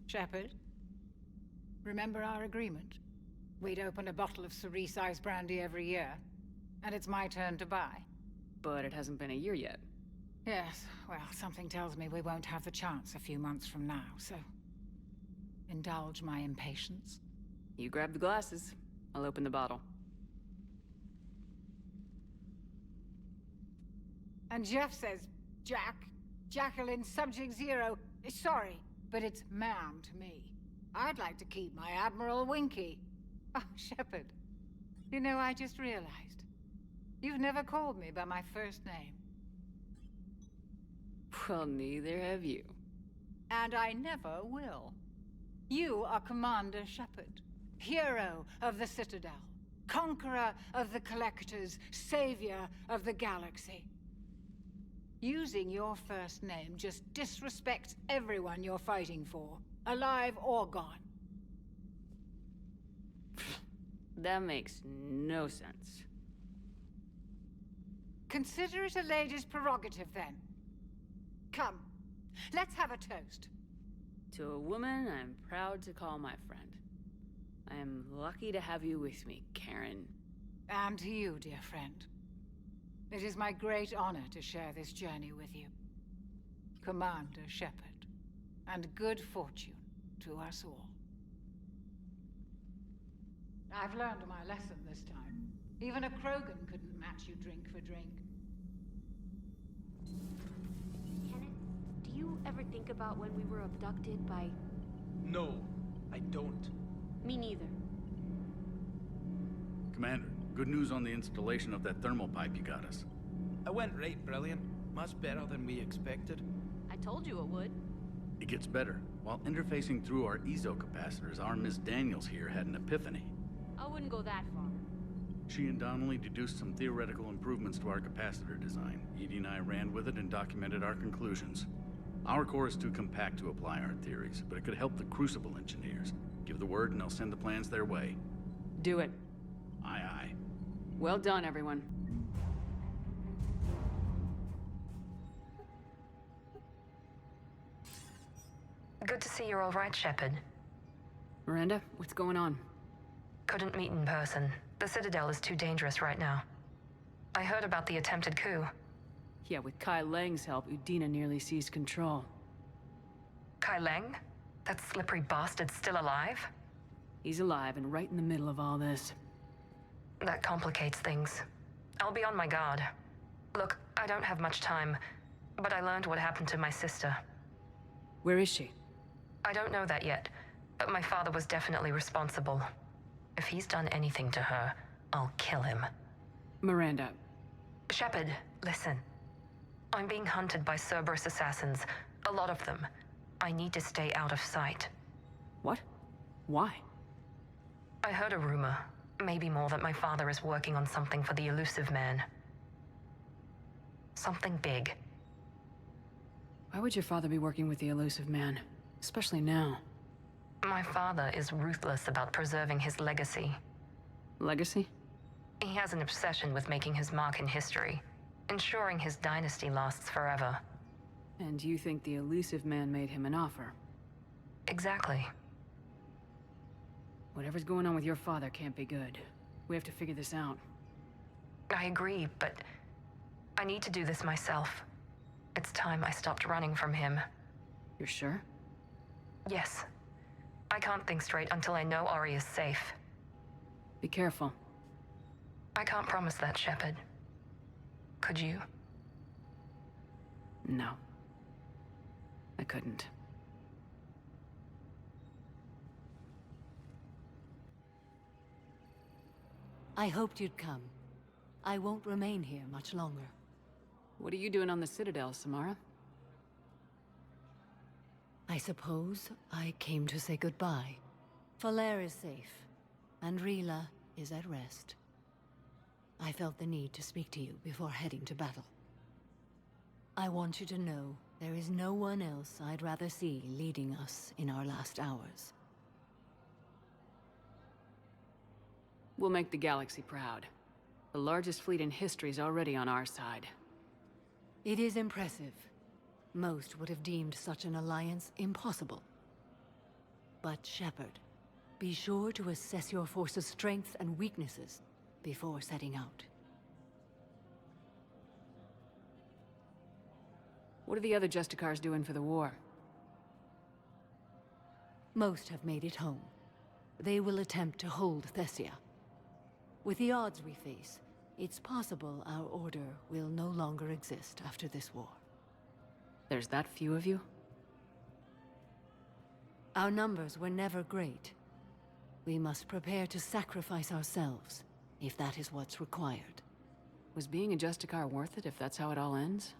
Shepard, remember our agreement? We'd open a bottle of Cerise brandy every year, and it's my turn to buy. But it hasn't been a year yet. Yes, well, something tells me we won't have the chance a few months from now, so... indulge my impatience. You grab the glasses. I'll open the bottle. And Jeff says, Jacqueline Subject Zero, sorry, but it's ma'am to me. I'd like to keep my Admiral Winky. Oh, Shepard, you know, I just realized. You've never called me by my first name. Well, neither have you. And I never will. You are Commander Shepard, hero of the Citadel, conqueror of the Collectors, savior of the galaxy. Using your first name just disrespects everyone you're fighting for, alive or gone. That makes no sense. Consider it a lady's prerogative, then. Come, let's have a toast. To a woman I'm proud to call my friend. I am lucky to have you with me, Karen. And to you, dear friend. It is my great honor to share this journey with you. Commander Shepard. And good fortune to us all. I've learned my lesson this time. Even a Krogan couldn't match you drink for drink. Kenneth, do you ever think about when we were abducted by... No, I don't. Me neither. Commander, good news on the installation of that thermal pipe you got us. It went right brilliant. Much better than we expected. I told you it would. It gets better. While interfacing through our ezo capacitors, our Miss Daniels here had an epiphany. I wouldn't go that far. She and Donnelly deduced some theoretical improvements to our capacitor design. Edie and I ran with it and documented our conclusions. Our core is too compact to apply our theories, but it could help the Crucible engineers. Give the word and I'll send the plans their way. Do it. Aye, aye. Well done, everyone. Good to see you're all right, Shepard. Miranda, what's going on? Couldn't meet in person. The Citadel is too dangerous right now. I heard about the attempted coup. Yeah, with Kai Lang's help, Udina nearly seized control. Kai Leng? That slippery bastard's still alive? He's alive and right in the middle of all this. That complicates things. I'll be on my guard. Look, I don't have much time, but I learned what happened to my sister. Where is she? I don't know that yet, but my father was definitely responsible. If he's done anything to her, I'll kill him. Miranda. Shepard, listen. I'm being hunted by Cerberus assassins. A lot of them. I need to stay out of sight. What? Why? I heard a rumor, maybe more, that my father is working on something for the Elusive Man. Something big. Why would your father be working with the Elusive Man? Especially now. My father is ruthless about preserving his legacy. Legacy? He has an obsession with making his mark in history, ensuring his dynasty lasts forever. And you think the Elusive Man made him an offer? Exactly. Whatever's going on with your father can't be good. We have to figure this out. I agree, but I need to do this myself. It's time I stopped running from him. You're sure? Yes. I can't think straight until I know Ori is safe. Be careful. I can't promise that, Shepard. Could you? No. I couldn't. I hoped you'd come. I won't remain here much longer. What are you doing on the Citadel, Samara? I suppose I came to say goodbye. Falair is safe, and Rila is at rest. I felt the need to speak to you before heading to battle. I want you to know there is no one else I'd rather see leading us in our last hours. We'll make the galaxy proud. The largest fleet in history is already on our side. It is impressive. Most would have deemed such an alliance impossible. But Shepard, be sure to assess your force's strengths and weaknesses before setting out. What are the other Justicars doing for the war? Most have made it home. They will attempt to hold Thessia. With the odds we face, it's possible our order will no longer exist after this war. There's that few of you? Our numbers were never great. We must prepare to sacrifice ourselves, if that is what's required. Was being a Justicar worth it if that's how it all ends?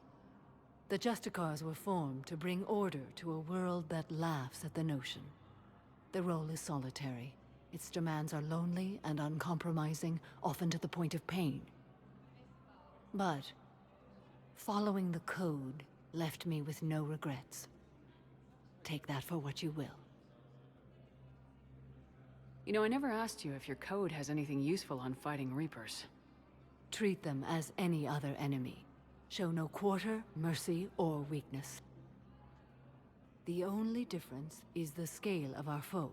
The Justicars were formed to bring order to a world that laughs at the notion. The role is solitary. Its demands are lonely and uncompromising, often to the point of pain. But following the code left me with no regrets. Take that for what you will. You know, I never asked you if your code has anything useful on fighting Reapers. Treat them as any other enemy. Show no quarter, mercy, or weakness. The only difference is the scale of our foe.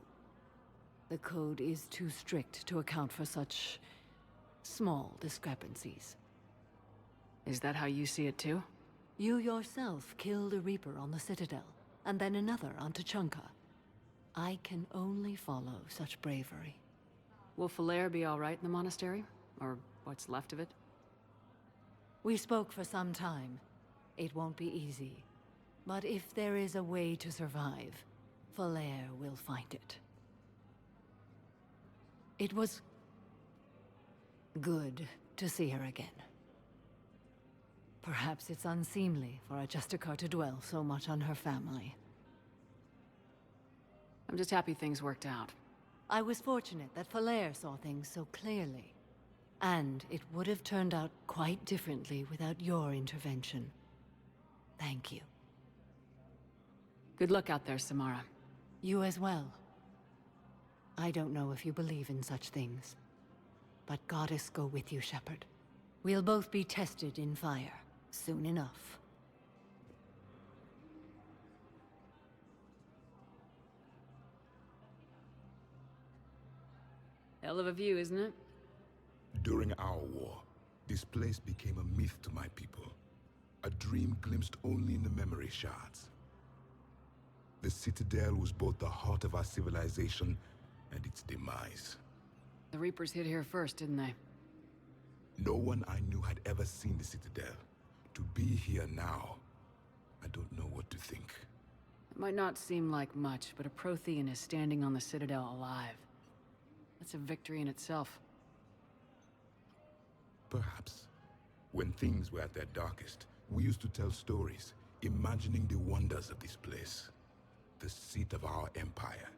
The code is too strict to account for such small discrepancies. Is that how you see it too? You yourself killed a Reaper on the Citadel, and then another on Tuchanka. I can only follow such bravery. Will Falere be all right in the monastery? Or what's left of it? We spoke for some time. It won't be easy. But if there is a way to survive, Falere will find it. It was good to see her again. Perhaps it's unseemly for a Justicar to dwell so much on her family. I'm just happy things worked out. I was fortunate that Falere saw things so clearly. And it would have turned out quite differently without your intervention. Thank you. Good luck out there, Samara. You as well. I don't know if you believe in such things, but Goddess go with you, Shepard. We'll both be tested in fire, soon enough. Hell of a view, isn't it? During our war, this place became a myth to my people. A dream glimpsed only in the memory shards. The Citadel was both the heart of our civilization and its demise. The Reapers hit here first, didn't they? No one I knew had ever seen the Citadel. To be here now, I don't know what to think. It might not seem like much, but a Prothean is standing on the Citadel alive. That's a victory in itself. Perhaps. When things were at their darkest, we used to tell stories, imagining the wonders of this place. The seat of our empire.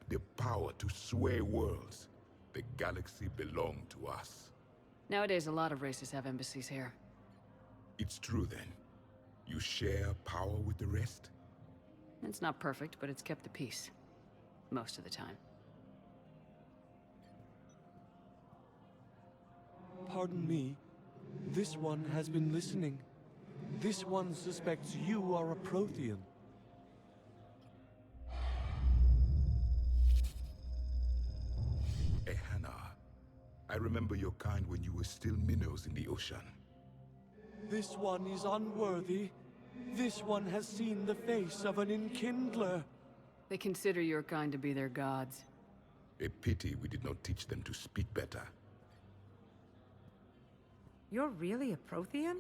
The power to sway worlds. The galaxy belonged to us. Nowadays, a lot of races have embassies here. It's true then. You share power with the rest? It's not perfect, but it's kept the peace. Most of the time. Pardon me. This one has been listening. This one suspects you are a Prothean. Ehana. I remember your kind when you were still minnows in the ocean. This one is unworthy. This one has seen the face of an enkindler. They consider your kind to be their gods. A pity we did not teach them to speak better. You're really a Prothean?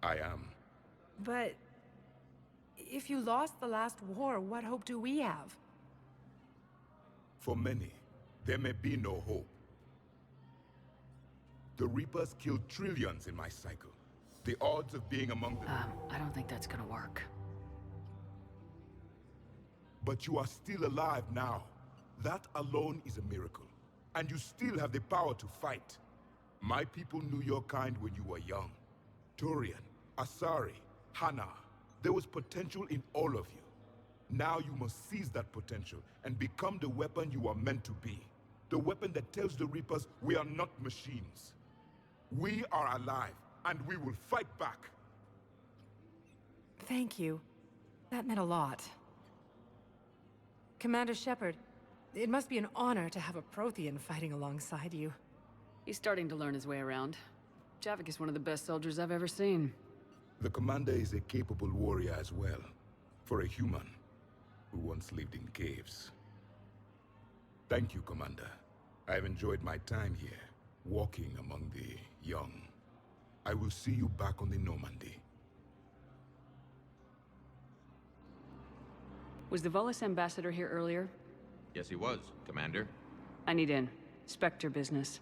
I am. But if you lost the last war, what hope do we have? For many, there may be no hope. The Reapers killed trillions in my cycle. The odds of being among them... I don't think that's gonna work. But you are still alive now. That alone is a miracle. And you still have the power to fight. My people knew your kind when you were young. Turian, Asari, Hana. There was potential in all of you. Now you must seize that potential and become the weapon you are meant to be. The weapon that tells the Reapers we are not machines. We are alive, and we will fight back. Thank you. That meant a lot. Commander Shepard, it must be an honor to have a Prothean fighting alongside you. He's starting to learn his way around. Javik is one of the best soldiers I've ever seen. The commander is a capable warrior as well, for a human who once lived in caves. Thank you, Commander. I've enjoyed my time here, walking among the young. I will see you back on the Normandy. Was the Volus ambassador here earlier? Yes, he was, Commander. I need in. Spectre business.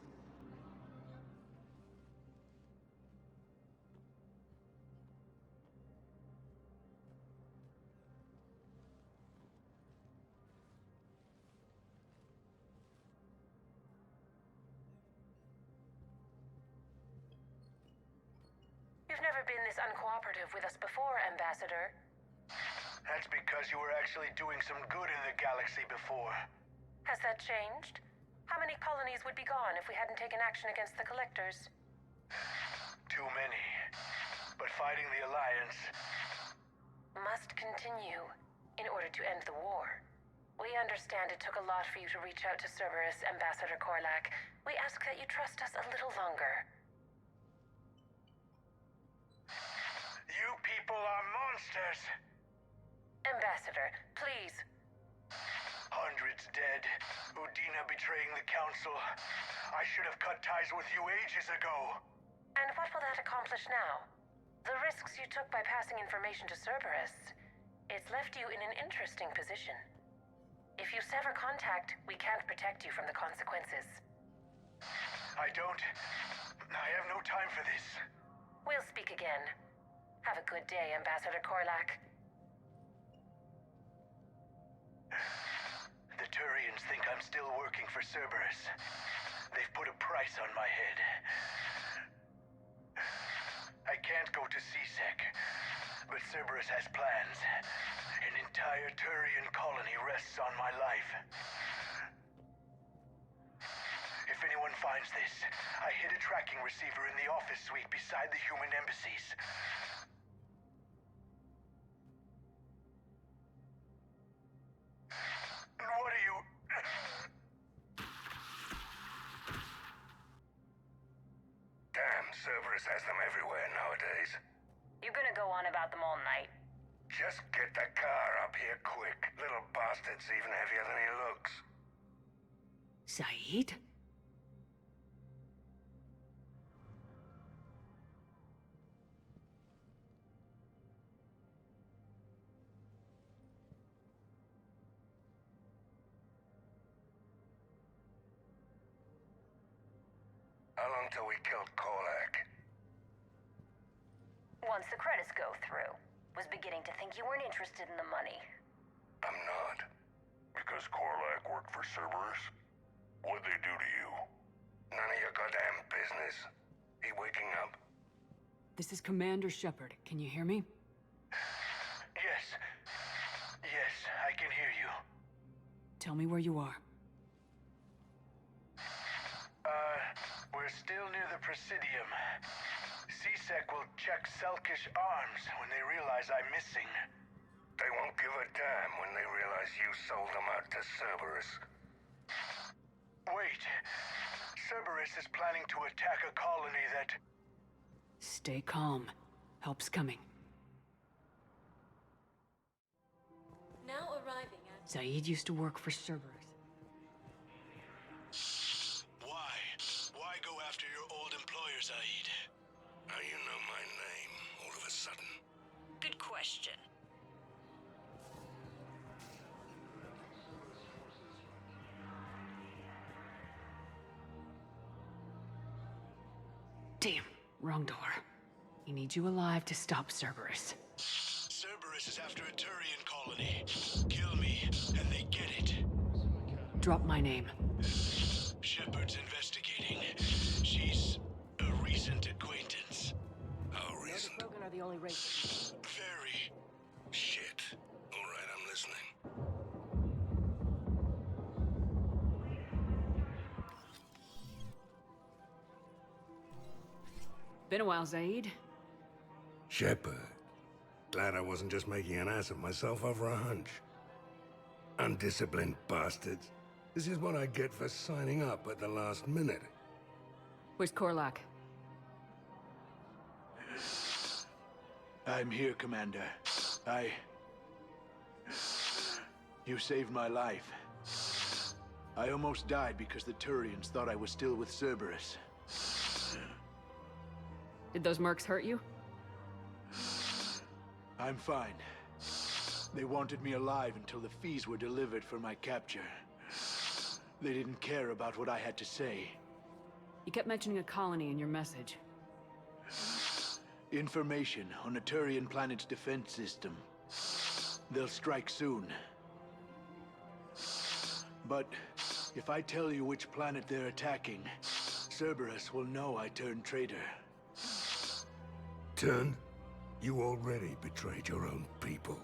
You've never been this uncooperative with us before, Ambassador. That's because you were actually doing some good in the galaxy before. Has that changed? How many colonies would be gone if we hadn't taken action against the Collectors? Too many. But fighting the Alliance must continue in order to end the war. We understand it took a lot for you to reach out to Cerberus, Ambassador Korlak. We ask that you trust us a little longer. You people are monsters! Ambassador, please. Hundreds dead. Udina betraying the Council. I should have cut ties with you ages ago. And what will that accomplish now? The risks you took by passing information to Cerberus. It's left you in an interesting position. If you sever contact, we can't protect you from the consequences. I have no time for this. We'll speak again. Have a good day, Ambassador Korlak. The Turians think I'm still working for Cerberus. They've put a price on my head. I can't go to C-Sec, but Cerberus has plans. An entire Turian colony rests on my life. If anyone finds this, I hid a tracking receiver in the office suite beside the human embassies. What are you... Damn, Cerberus has them everywhere nowadays. You gonna go on about them all night? Just get the car up here quick. Little bastard's even heavier than he looks. Saeed? How long till we killed Korlak? Once the credits go through. Was beginning to think you weren't interested in the money. I'm not. Because Korlak worked for Cerberus? What'd they do to you? None of your goddamn business. He waking up? This is Commander Shepard. Can you hear me? Yes. Yes, I can hear you. Tell me where you are. We're still near the Presidium. C-Sec will check Selkish arms when they realize I'm missing. They won't give a damn when they realize you sold them out to Cerberus. Wait. Cerberus is planning to attack a colony that... Stay calm. Help's coming. Now arriving at... Saeed used to work for Cerberus. Why go after your old employer, Saeed? How you know my name all of a sudden? Good question. Damn, wrong door. He needs you alive to stop Cerberus. Cerberus is after a Turian colony. Kill me, and they get it. Drop my name. Shepard's investigating. She's a recent acquaintance. How recent? Krogan are the only race. Very. Shit. All right, I'm listening. Been a while, Zaid. Shepard. Glad I wasn't just making an ass of myself over a hunch. Undisciplined bastards. This is what I get for signing up at the last minute. Where's Korlak? I'm here, Commander. You saved my life. I almost died because the Turians thought I was still with Cerberus. Did those mercs hurt you? I'm fine. They wanted me alive until the fees were delivered for my capture. They didn't care about what I had to say. You kept mentioning a colony in your message. Information on a Turian planet's defense system. They'll strike soon. But if I tell you which planet they're attacking, Cerberus will know I turned traitor. Turned? You already betrayed your own people.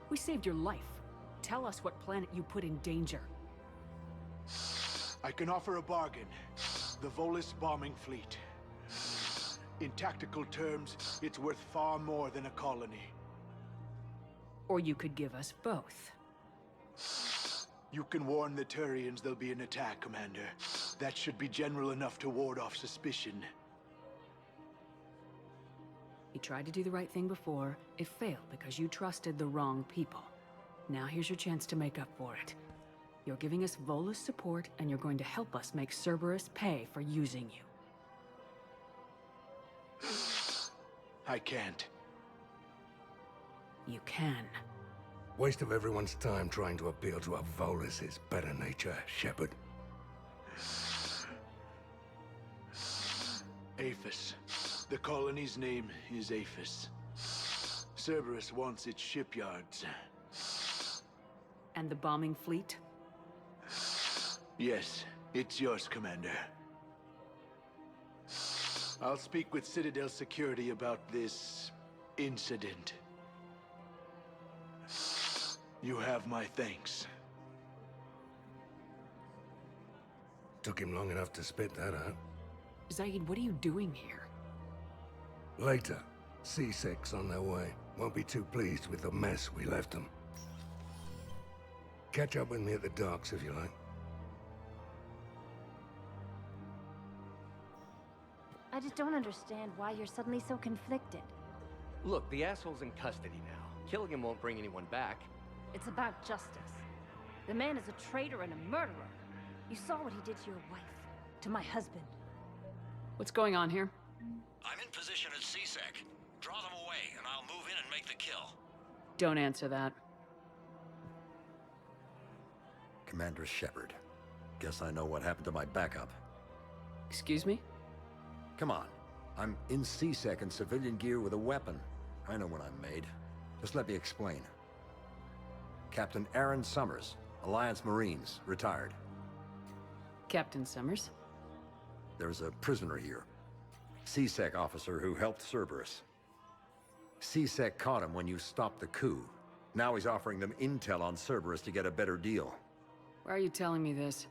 We saved your life. Tell us what planet you put in danger. I can offer a bargain. The Volus bombing fleet. In tactical terms, it's worth far more than a colony. Or you could give us both. You can warn the Turians there'll be an attack, Commander. That should be general enough to ward off suspicion. You tried to do the right thing before. It failed because you trusted the wrong people. Now here's your chance to make up for it. You're giving us Volus support, and you're going to help us make Cerberus pay for using you. I can't. You can. Waste of everyone's time trying to appeal to a Volus's better nature, Shepard. Aphis. The colony's name is Aphis. Cerberus wants its shipyards. And the bombing fleet? Yes, it's yours, Commander. I'll speak with Citadel Security about this incident. You have my thanks. Took him long enough to spit that out. Zaid, what are you doing here? Later, C-Sec's on their way. Won't be too pleased with the mess we left them. Catch up with me at the docks if you like. I just don't understand why you're suddenly so conflicted. Look, the asshole's in custody now. Killing him won't bring anyone back. It's about justice. The man is a traitor and a murderer. You saw what he did to your wife, to my husband. What's going on here? I'm in position at C-Sec. Draw them away, and I'll move in and make the kill. Don't answer that. Commander Shepard. Guess I know what happened to my backup. Excuse me? Come on. I'm in C-Sec in civilian gear with a weapon. I know what I'm made. Just let me explain. Captain Aaron Summers, Alliance Marines, retired. Captain Summers? There's a prisoner here. C-Sec officer who helped Cerberus. C-Sec caught him when you stopped the coup. Now he's offering them intel on Cerberus to get a better deal. Why are you telling me this?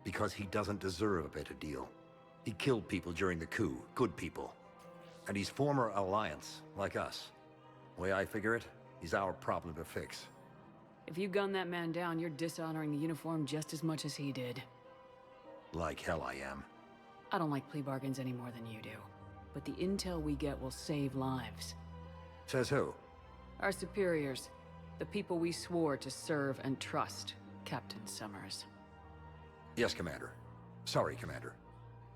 Because he doesn't deserve a better deal. He killed people during the coup, good people. And he's former Alliance, like us. The way I figure it, he's our problem to fix. If you gun that man down, you're dishonoring the uniform just as much as he did. Like hell I am. I don't like plea bargains any more than you do. But the intel we get will save lives. Says who? Our superiors. The people we swore to serve and trust, Captain Summers. Yes, Commander. Sorry, Commander.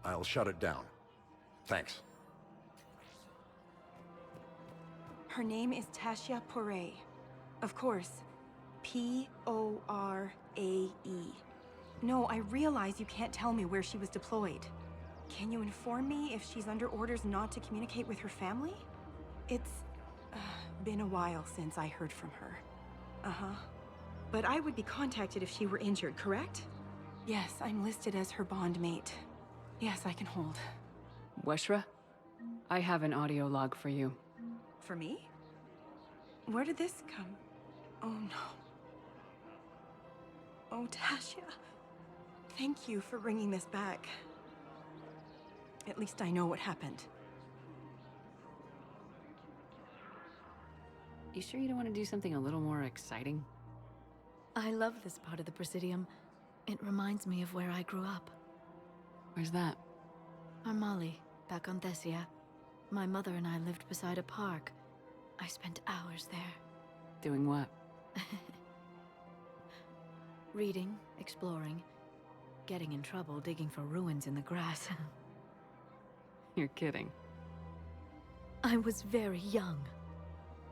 I'll shut it down. Thanks. Her name is Tasha Poray. Of course. P-O-R-A-E. No, I realize you can't tell me where she was deployed. Can you inform me if she's under orders not to communicate with her family? It's been a while since I heard from her. Uh-huh. But I would be contacted if she were injured, correct? Yes, I'm listed as her bondmate. Yes, I can hold. Weshra, I have an audio log for you. For me? Where did this come? Oh no. Oh, Tasha. Thank you for bringing this back. At least I know what happened. You sure you don't want to do something a little more exciting? I love this part of the Presidium. It reminds me of where I grew up. Where's that? Armali, back on Thessia. My mother and I lived beside a park. I spent hours there. Doing what? Reading, exploring, getting in trouble digging for ruins in the grass. You're kidding. I was very young.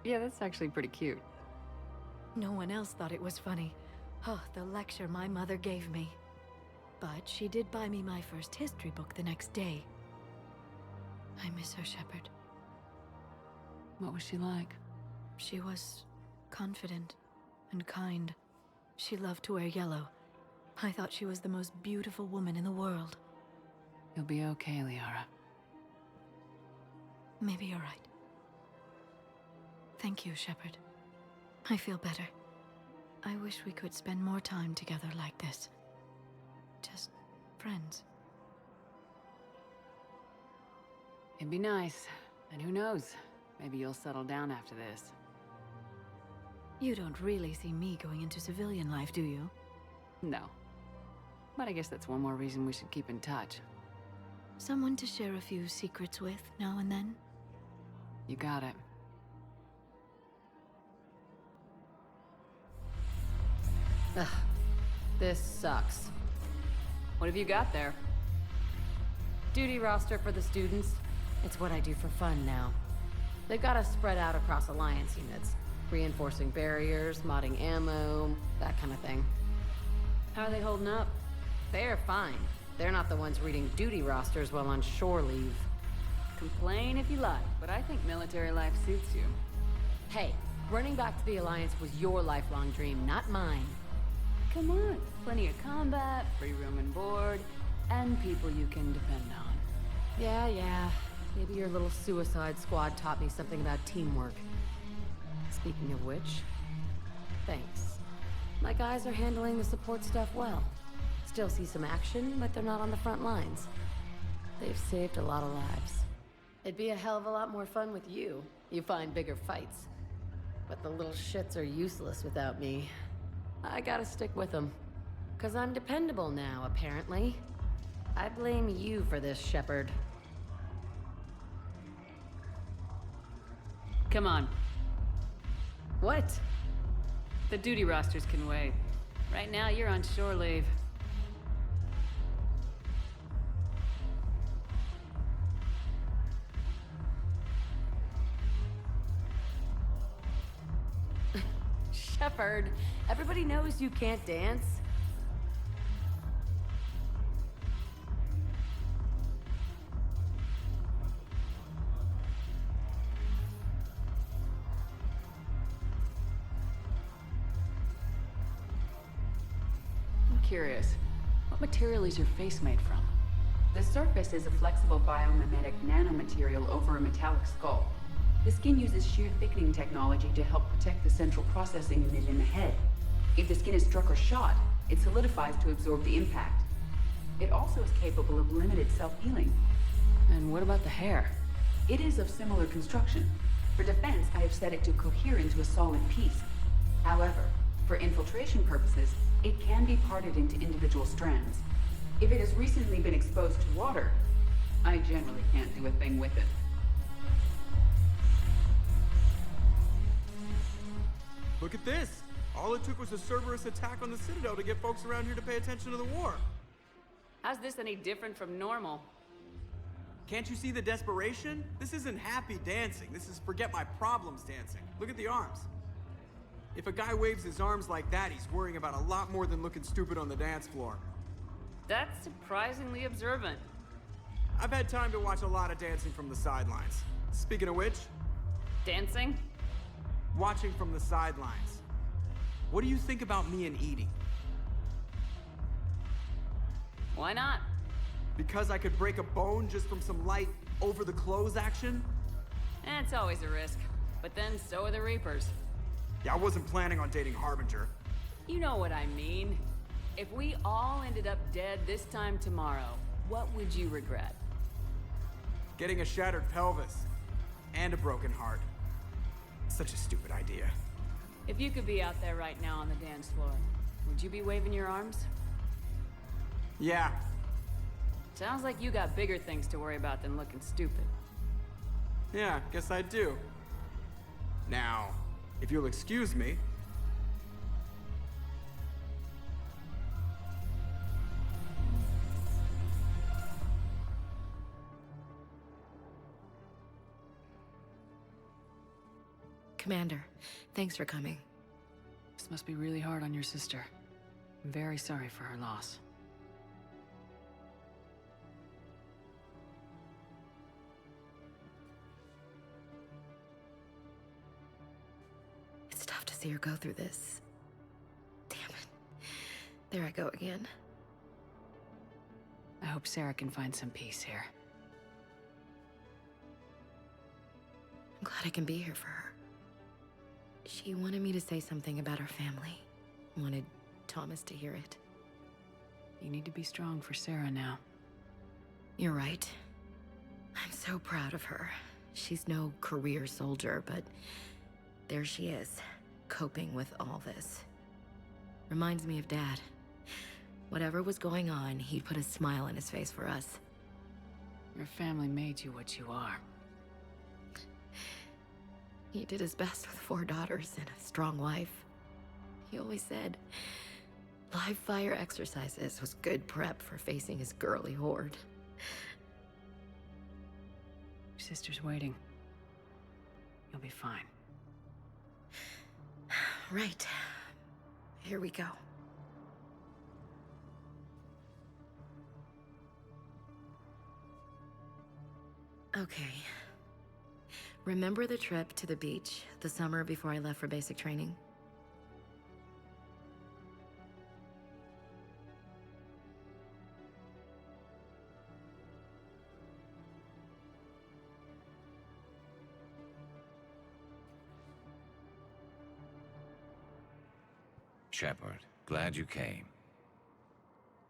Yeah, that's actually pretty cute. No one else thought it was funny. Oh, the lecture my mother gave me. But she did buy me my first history book the next day. I miss her, Shepard. What was she like? She was confident and kind. She loved to wear yellow. I thought she was the most beautiful woman in the world. You'll be okay, Liara. Maybe you're right. Thank you, Shepard. I feel better. I wish we could spend more time together like this. Just friends. It'd be nice. And who knows? Maybe you'll settle down after this. You don't really see me going into civilian life, do you? No. But I guess that's one more reason we should keep in touch. Someone to share a few secrets with now and then? You got it. Ugh. This sucks. What have you got there? Duty roster for the students. It's what I do for fun now. They've got us spread out across Alliance units. Reinforcing barriers, modding ammo, that kind of thing. How are they holding up? They're fine. They're not the ones reading duty rosters while on shore leave. Complain if you like, but I think military life suits you. Hey, running back to the Alliance was your lifelong dream, not mine. Come on, plenty of combat, free room and board, and people you can depend on. Yeah. Maybe your little suicide squad taught me something about teamwork. Speaking of which, thanks. My guys are handling the support stuff well. Still see some action, but they're not on the front lines. They've saved a lot of lives. It'd be a hell of a lot more fun with you. You find bigger fights. But the little shits are useless without me. I gotta stick with them. 'Cause I'm dependable now, apparently. I blame you for this, Shepard. Come on. What? The duty rosters can wait. Right now, you're on shore leave. Shepard, everybody knows you can't dance. I'm curious. What material is your face made from? The surface is a flexible biomimetic nanomaterial over a metallic skull. The skin uses shear thickening technology to help protect the central processing unit in the head. If the skin is struck or shot, it solidifies to absorb the impact. It also is capable of limited self-healing. And what about the hair? It is of similar construction. For defense, I have set it to cohere into a solid piece. However, for infiltration purposes, it can be parted into individual strands. If it has recently been exposed to water, I generally can't do a thing with it. Look at this! All it took was a Cerberus attack on the Citadel to get folks around here to pay attention to the war. How's this any different from normal? Can't you see the desperation? This isn't happy dancing. This is forget my problems dancing. Look at the arms. If a guy waves his arms like that, he's worrying about a lot more than looking stupid on the dance floor. That's surprisingly observant. I've had time to watch a lot of dancing from the sidelines. Speaking of which... Dancing? Watching from the sidelines. What do you think about me and Edie? Why not? Because I could break a bone just from some light over-the-clothes action? It's always a risk. But then so are the Reapers. Yeah, I wasn't planning on dating Harbinger. You know what I mean. If we all ended up dead this time tomorrow, what would you regret? Getting a shattered pelvis. And a broken heart. Such a stupid idea. If you could be out there right now on the dance floor, would you be waving your arms? Yeah. Sounds like you got bigger things to worry about than looking stupid. Yeah, guess I do. Now, if you'll excuse me. Commander, thanks for coming. This must be really hard on your sister. I'm very sorry for her loss. It's tough to see her go through this. Damn it. There I go again. I hope Sarah can find some peace here. I'm glad I can be here for her. She wanted me to say something about her family. Wanted Thomas to hear it. You need to be strong for Sarah now. You're right. I'm so proud of her. She's no career soldier, but there she is, coping with all this. Reminds me of Dad. Whatever was going on, he'd put a smile on his face for us. Your family made you what you are. He did his best with 4 daughters and a strong wife. He always said live fire exercises was good prep for facing his girly horde. Your sister's waiting. You'll be fine. Right. Here we go. Okay. Remember the trip to the beach the summer before I left for basic training? Shepard, glad you came.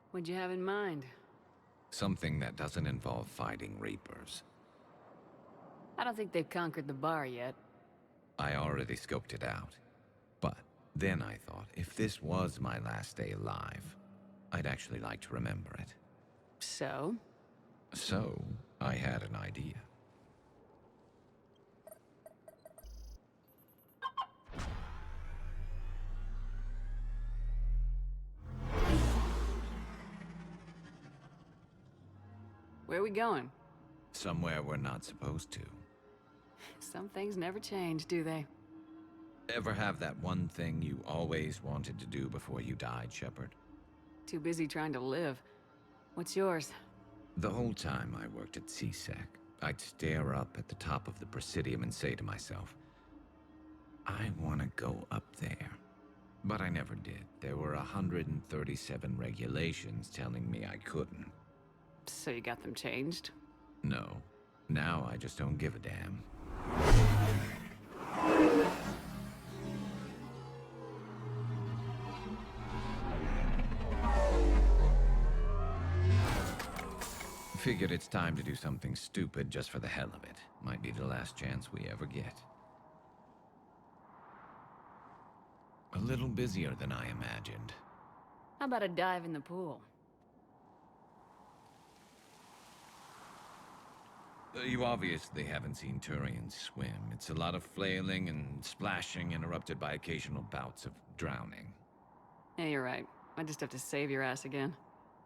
What'd you have in mind? Something that doesn't involve fighting Reapers. I don't think they've conquered the bar yet. I already scoped it out. But then I thought, if this was my last day alive, I'd actually like to remember it. So? So, I had an idea. Where are we going? Somewhere we're not supposed to. Some things never change, do they? Ever have that one thing you always wanted to do before you died, Shepard? Too busy trying to live. What's yours? The whole time I worked at CSEC, I'd stare up at the top of the Presidium and say to myself, I want to go up there. But I never did. There were 137 regulations telling me I couldn't. So you got them changed? No. Now I just don't give a damn. Figured it's time to do something stupid just for the hell of it. Might be the last chance we ever get. A little busier than I imagined. How about a dive in the pool? You obviously haven't seen Turians swim. It's a lot of flailing and splashing, interrupted by occasional bouts of drowning. Yeah, you're right. I just have to save your ass again.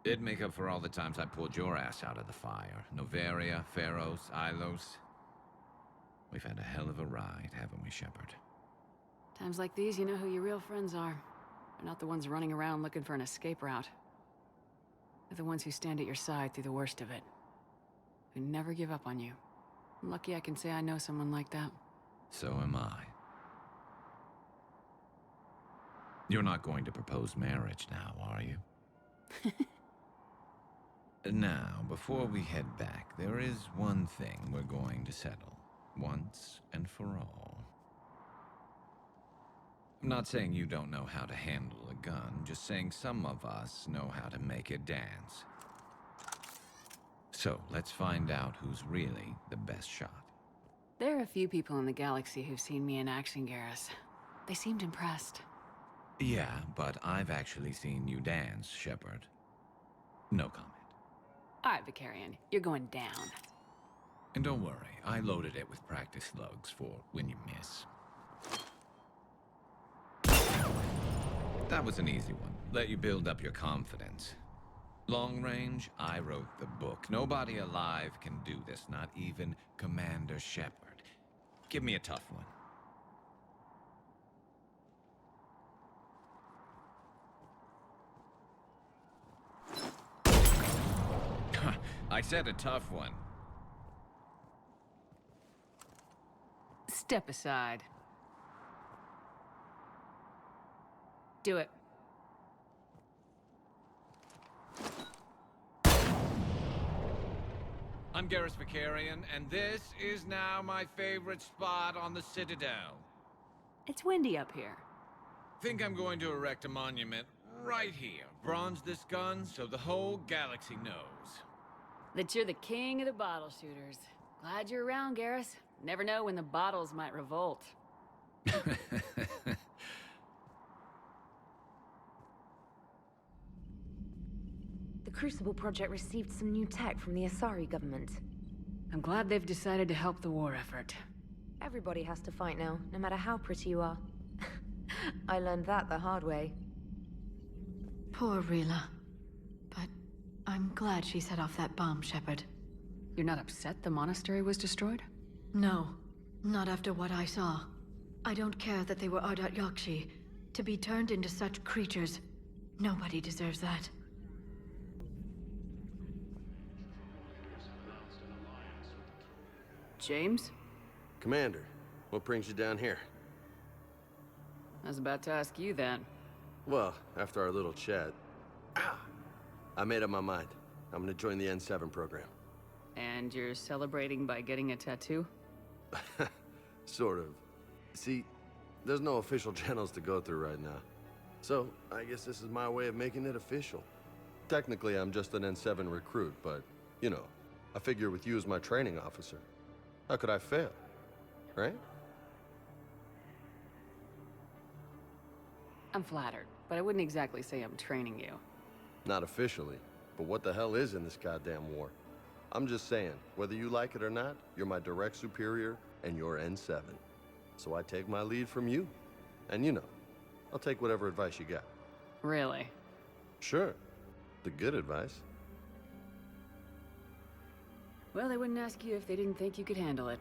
It'd make up for all the times I pulled your ass out of the fire. Noveria, Pharos, Ilos. We've had a hell of a ride, haven't we, Shepard? Times like these, you know who your real friends are. They're not the ones running around looking for an escape route. They're the ones who stand at your side through the worst of it. Who never give up on you. I'm lucky I can say I know someone like that. So am I. You're not going to propose marriage now, are you? Now, before we head back, there is one thing we're going to settle. Once and for all. I'm not saying you don't know how to handle a gun, just saying some of us know how to make it dance. So, let's find out who's really the best shot. There are a few people in the galaxy who've seen me in action, Garrus. They seemed impressed. Yeah, but I've actually seen you dance, Shepard. No comment. All right, Vicarian, you're going down. And don't worry, I loaded it with practice slugs for when you miss. That was an easy one. Let you build up your confidence. Long range, I wrote the book. Nobody alive can do this, not even Commander Shepard. Give me a tough one. I said a tough one. Step aside. Do it. I'm Garrus Vicarian, and this is now my favorite spot on the Citadel. It's windy up here. Think I'm going to erect a monument right here. Bronze this gun so the whole galaxy knows. That you're the king of the bottle shooters. Glad you're around, Garrus. Never know when the bottles might revolt. The Crucible Project received some new tech from the Asari government. I'm glad they've decided to help the war effort. Everybody has to fight now, no matter how pretty you are. I learned that the hard way. Poor Rila. But I'm glad she set off that bomb, Shepard. You're not upset the monastery was destroyed? No, not after what I saw. I don't care that they were Ardat Yakshi. To be turned into such creatures, nobody deserves that. James? Commander, what brings you down here? I was about to ask you that. Well, after our little chat, I made up my mind. I'm gonna join the N7 program. And you're celebrating by getting a tattoo? Sort of. See, there's no official channels to go through right now. So, I guess this is my way of making it official. Technically, I'm just an N7 recruit, but, you know, I figure with you as my training officer, how could I fail? Right? I'm flattered, but I wouldn't exactly say I'm training you. Not officially, but what the hell is in this goddamn war? I'm just saying, whether you like it or not, you're my direct superior, and you're N7. So I take my lead from you. And you know, I'll take whatever advice you got. Really? Sure. The good advice. Well, they wouldn't ask you if they didn't think you could handle it.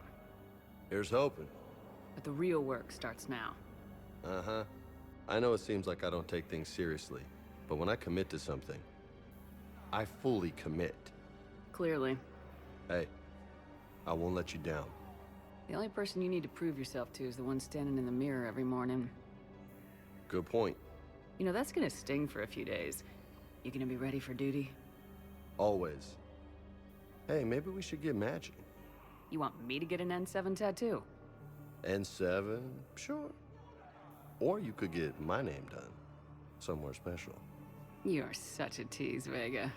Here's hoping. But the real work starts now. Uh-huh. I know it seems like I don't take things seriously, but when I commit to something, I fully commit. Clearly. Hey, I won't let you down. The only person you need to prove yourself to is the one standing in the mirror every morning. Good point. You know, that's gonna sting for a few days. You gonna be ready for duty? Always. Hey, maybe we should get matching. You want me to get an N7 tattoo? N7? Sure. Or you could get my name done. Somewhere special. You're such a tease, Vega.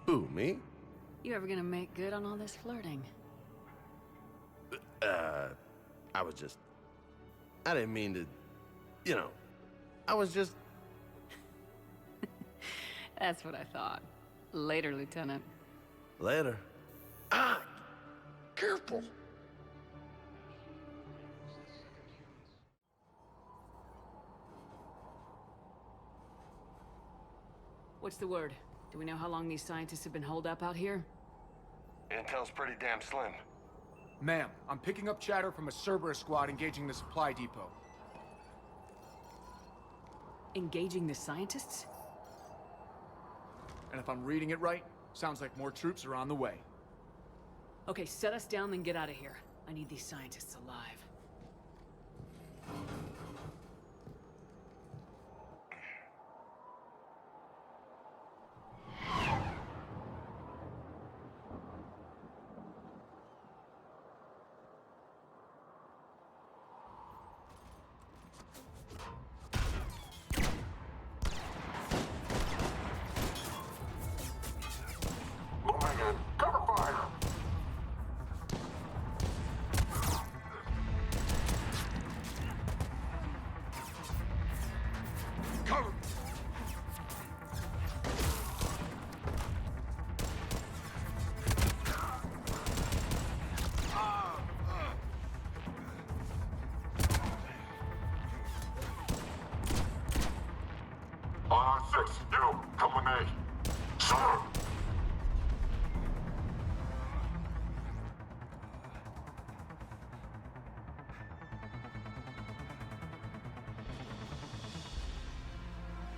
Who, me? You ever gonna make good on all this flirting? I was just... I didn't mean to... You know, I was just... That's what I thought. Later, Lieutenant. Later. Ah! Careful! What's the word? Do we know how long these scientists have been holed up out here? Intel's pretty damn slim. Ma'am, I'm picking up chatter from a Cerberus squad engaging the supply depot. Engaging the scientists? And if I'm reading it right, sounds like more troops are on the way. Okay, set us down, then get out of here. I need these scientists alive.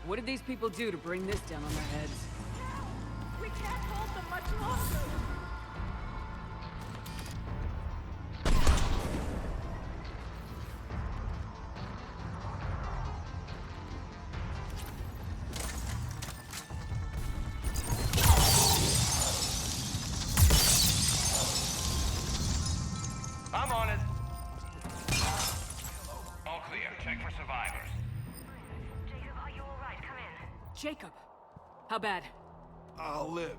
What did these people do to bring this down on their heads? We can't hold them much longer! I'm on it. All clear. Check for survivors. Jacob, are you alright? Come in. Jacob! How bad? I'll live.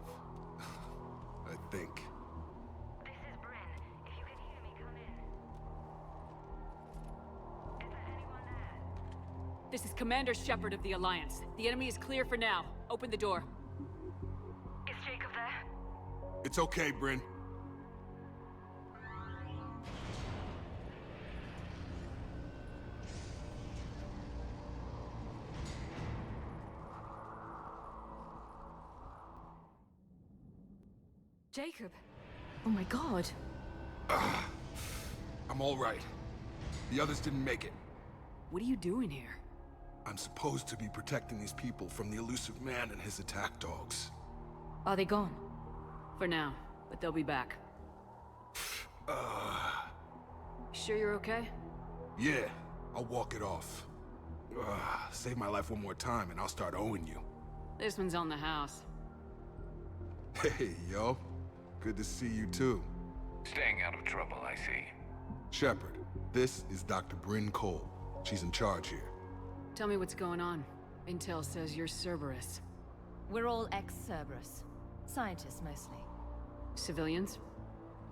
I think. This is Bryn. If you can hear me, come in. Is there anyone there? This is Commander Shepard of the Alliance. The enemy is clear for now. Open the door. Is Jacob there? It's okay, Bryn. Jacob! Oh my god. I'm all right. The others didn't make it. What are you doing here? I'm supposed to be protecting these people from the elusive man and his attack dogs. Are they gone? For now, but they'll be back. Sure you're okay? Yeah, I'll walk it off. Save my life one more time and I'll start owing you. This one's on the house. Hey, yo. Good to see you too. Staying out of trouble, I see. Shepard, this is Dr. Bryn Cole. She's in charge here. Tell me what's going on. Intel says you're Cerberus. We're all ex-Cerberus. Scientists, mostly. Civilians?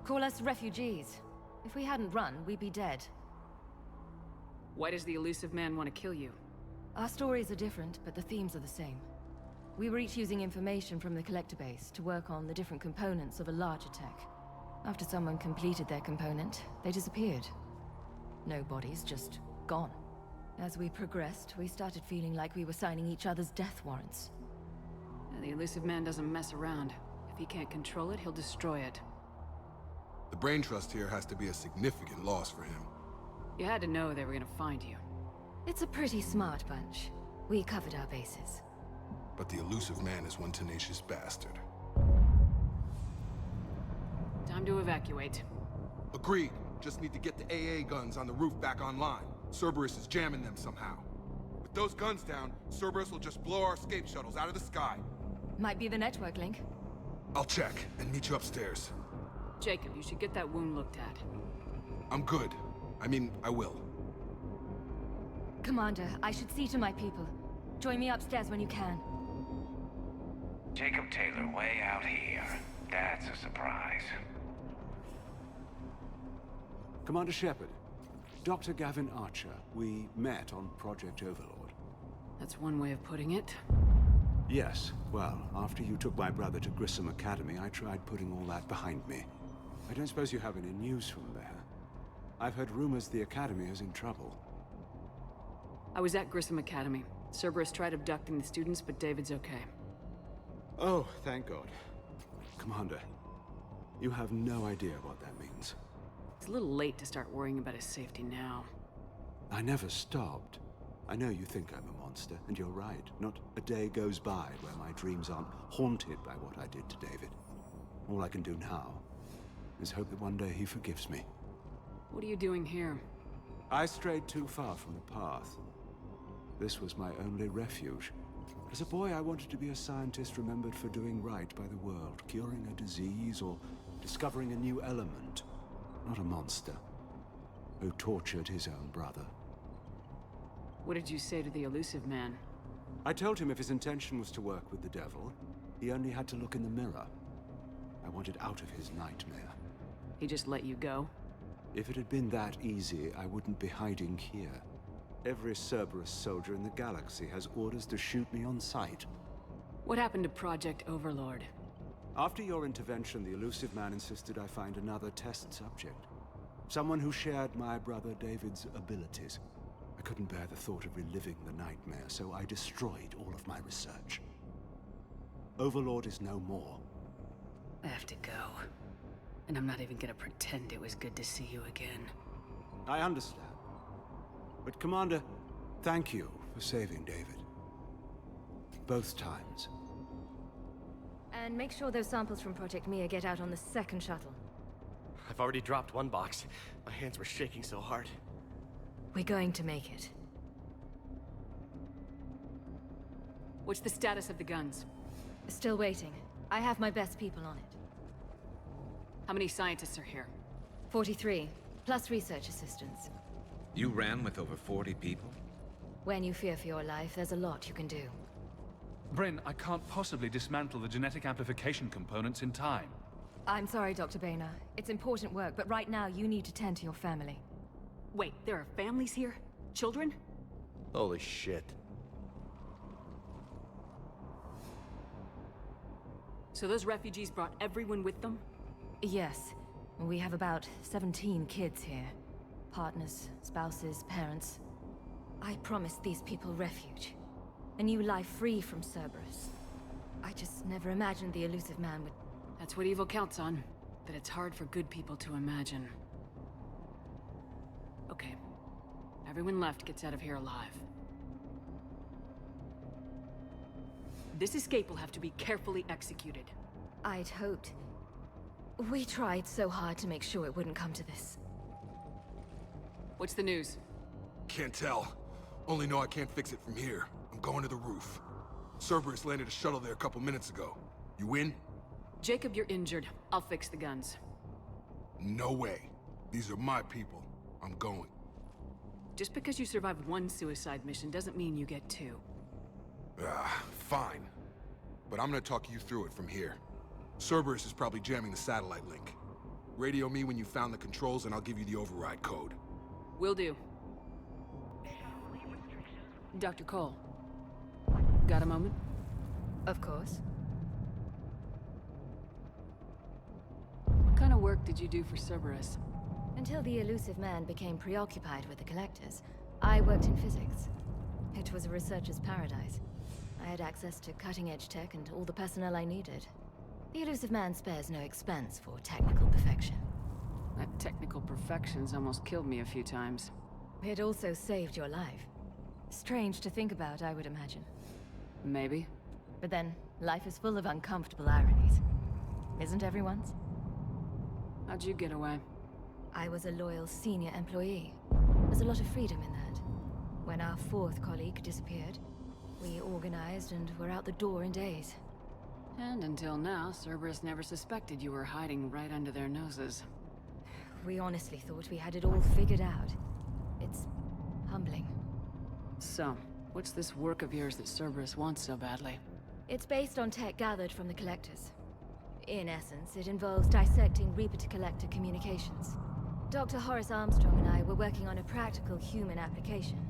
Call us refugees. If we hadn't run, we'd be dead. Why does the elusive man want to kill you? Our stories are different, but the themes are the same. We were each using information from the collector base to work on the different components of a larger tech. After someone completed their component, they disappeared. No bodies, just gone. As we progressed, we started feeling like we were signing each other's death warrants. The elusive man doesn't mess around. If he can't control it, he'll destroy it. The brain trust here has to be a significant loss for him. You had to know they were gonna find you. It's a pretty smart bunch. We covered our bases. But the elusive man is one tenacious bastard. Time to evacuate. Agreed. Just need to get the AA guns on the roof back online. Cerberus is jamming them somehow. With those guns down, Cerberus will just blow our escape shuttles out of the sky. Might be the network link. I'll check and meet you upstairs. Jacob, you should get that wound looked at. I'm good. I mean, I will. Commander, I should see to my people. Join me upstairs when you can. Jacob Taylor way out here. That's a surprise. Commander Shepard, Dr. Gavin Archer, we met on Project Overlord. That's one way of putting it. Yes, well, after you took my brother to Grissom Academy, I tried putting all that behind me. I don't suppose you have any news from there. I've heard rumors the Academy is in trouble. I was at Grissom Academy. Cerberus tried abducting the students, but David's okay. Oh, thank God. Commander, you have no idea what that means. It's a little late to start worrying about his safety now. I never stopped. I know you think I'm a monster, and you're right. Not a day goes by where my dreams aren't haunted by what I did to David. All I can do now is hope that one day he forgives me. What are you doing here? I strayed too far from the path. This was my only refuge. As a boy, I wanted to be a scientist remembered for doing right by the world, curing a disease or discovering a new element. Not a monster who tortured his own brother. What did you say to the elusive man? I told him if his intention was to work with the devil, he only had to look in the mirror. I wanted out of his nightmare. He just let you go? If it had been that easy, I wouldn't be hiding here. Every Cerberus soldier in the galaxy has orders to shoot me on sight. What happened to Project Overlord? After your intervention, the elusive man insisted I find another test subject. Someone who shared my brother David's abilities. I couldn't bear the thought of reliving the nightmare, so I destroyed all of my research. Overlord is no more. I have to go. And I'm not even gonna pretend it was good to see you again. I understand. But Commander, thank you for saving David. Both times. And make sure those samples from Project Mia get out on the second shuttle. I've already dropped one box. My hands were shaking so hard. We're going to make it. What's the status of the guns? Still waiting. I have my best people on it. How many scientists are here? 43, plus research assistants. You ran with over 40 people? When you fear for your life, there's a lot you can do. Bryn, I can't possibly dismantle the genetic amplification components in time. I'm sorry, Dr. Boehner. It's important work, but right now you need to tend to your family. Wait, there are families here? Children? Holy shit. So those refugees brought everyone with them? Yes. We have about 17 kids here. Partners, spouses, parents. I promised these people refuge. A new life free from Cerberus. I just never imagined the elusive man would... That's what evil counts on. That it's hard for good people to imagine. Okay. Everyone left gets out of here alive. This escape will have to be carefully executed. I'd hoped. We tried so hard to make sure it wouldn't come to this. What's the news? Can't tell. Only know I can't fix it from here. I'm going to the roof. Cerberus landed a shuttle there a couple minutes ago. You in? Jacob, you're injured. I'll fix the guns. No way. These are my people. I'm going. Just because you survived one suicide mission doesn't mean you get two. Fine. But I'm gonna talk you through it from here. Cerberus is probably jamming the satellite link. Radio me when you found the controls and I'll give you the override code. Will do. Dr. Cole. Got a moment? Of course. What kind of work did you do for Cerberus? Until the elusive man became preoccupied with the Collectors, I worked in physics. It was a researcher's paradise. I had access to cutting-edge tech and all the personnel I needed. The elusive man spares no expense for technical perfection. That technical perfection's almost killed me a few times. It also saved your life. Strange to think about, I would imagine. Maybe. But then, life is full of uncomfortable ironies. Isn't everyone's? How'd you get away? I was a loyal senior employee. There's a lot of freedom in that. When our fourth colleague disappeared, we organized and were out the door in days. And until now, Cerberus never suspected you were hiding right under their noses. We honestly thought we had it all figured out. It's humbling. So, what's this work of yours that Cerberus wants so badly? It's based on tech gathered from the Collectors. In essence, it involves dissecting Reaper-to-Collector communications. Dr. Horace Armstrong and I were working on a practical human application.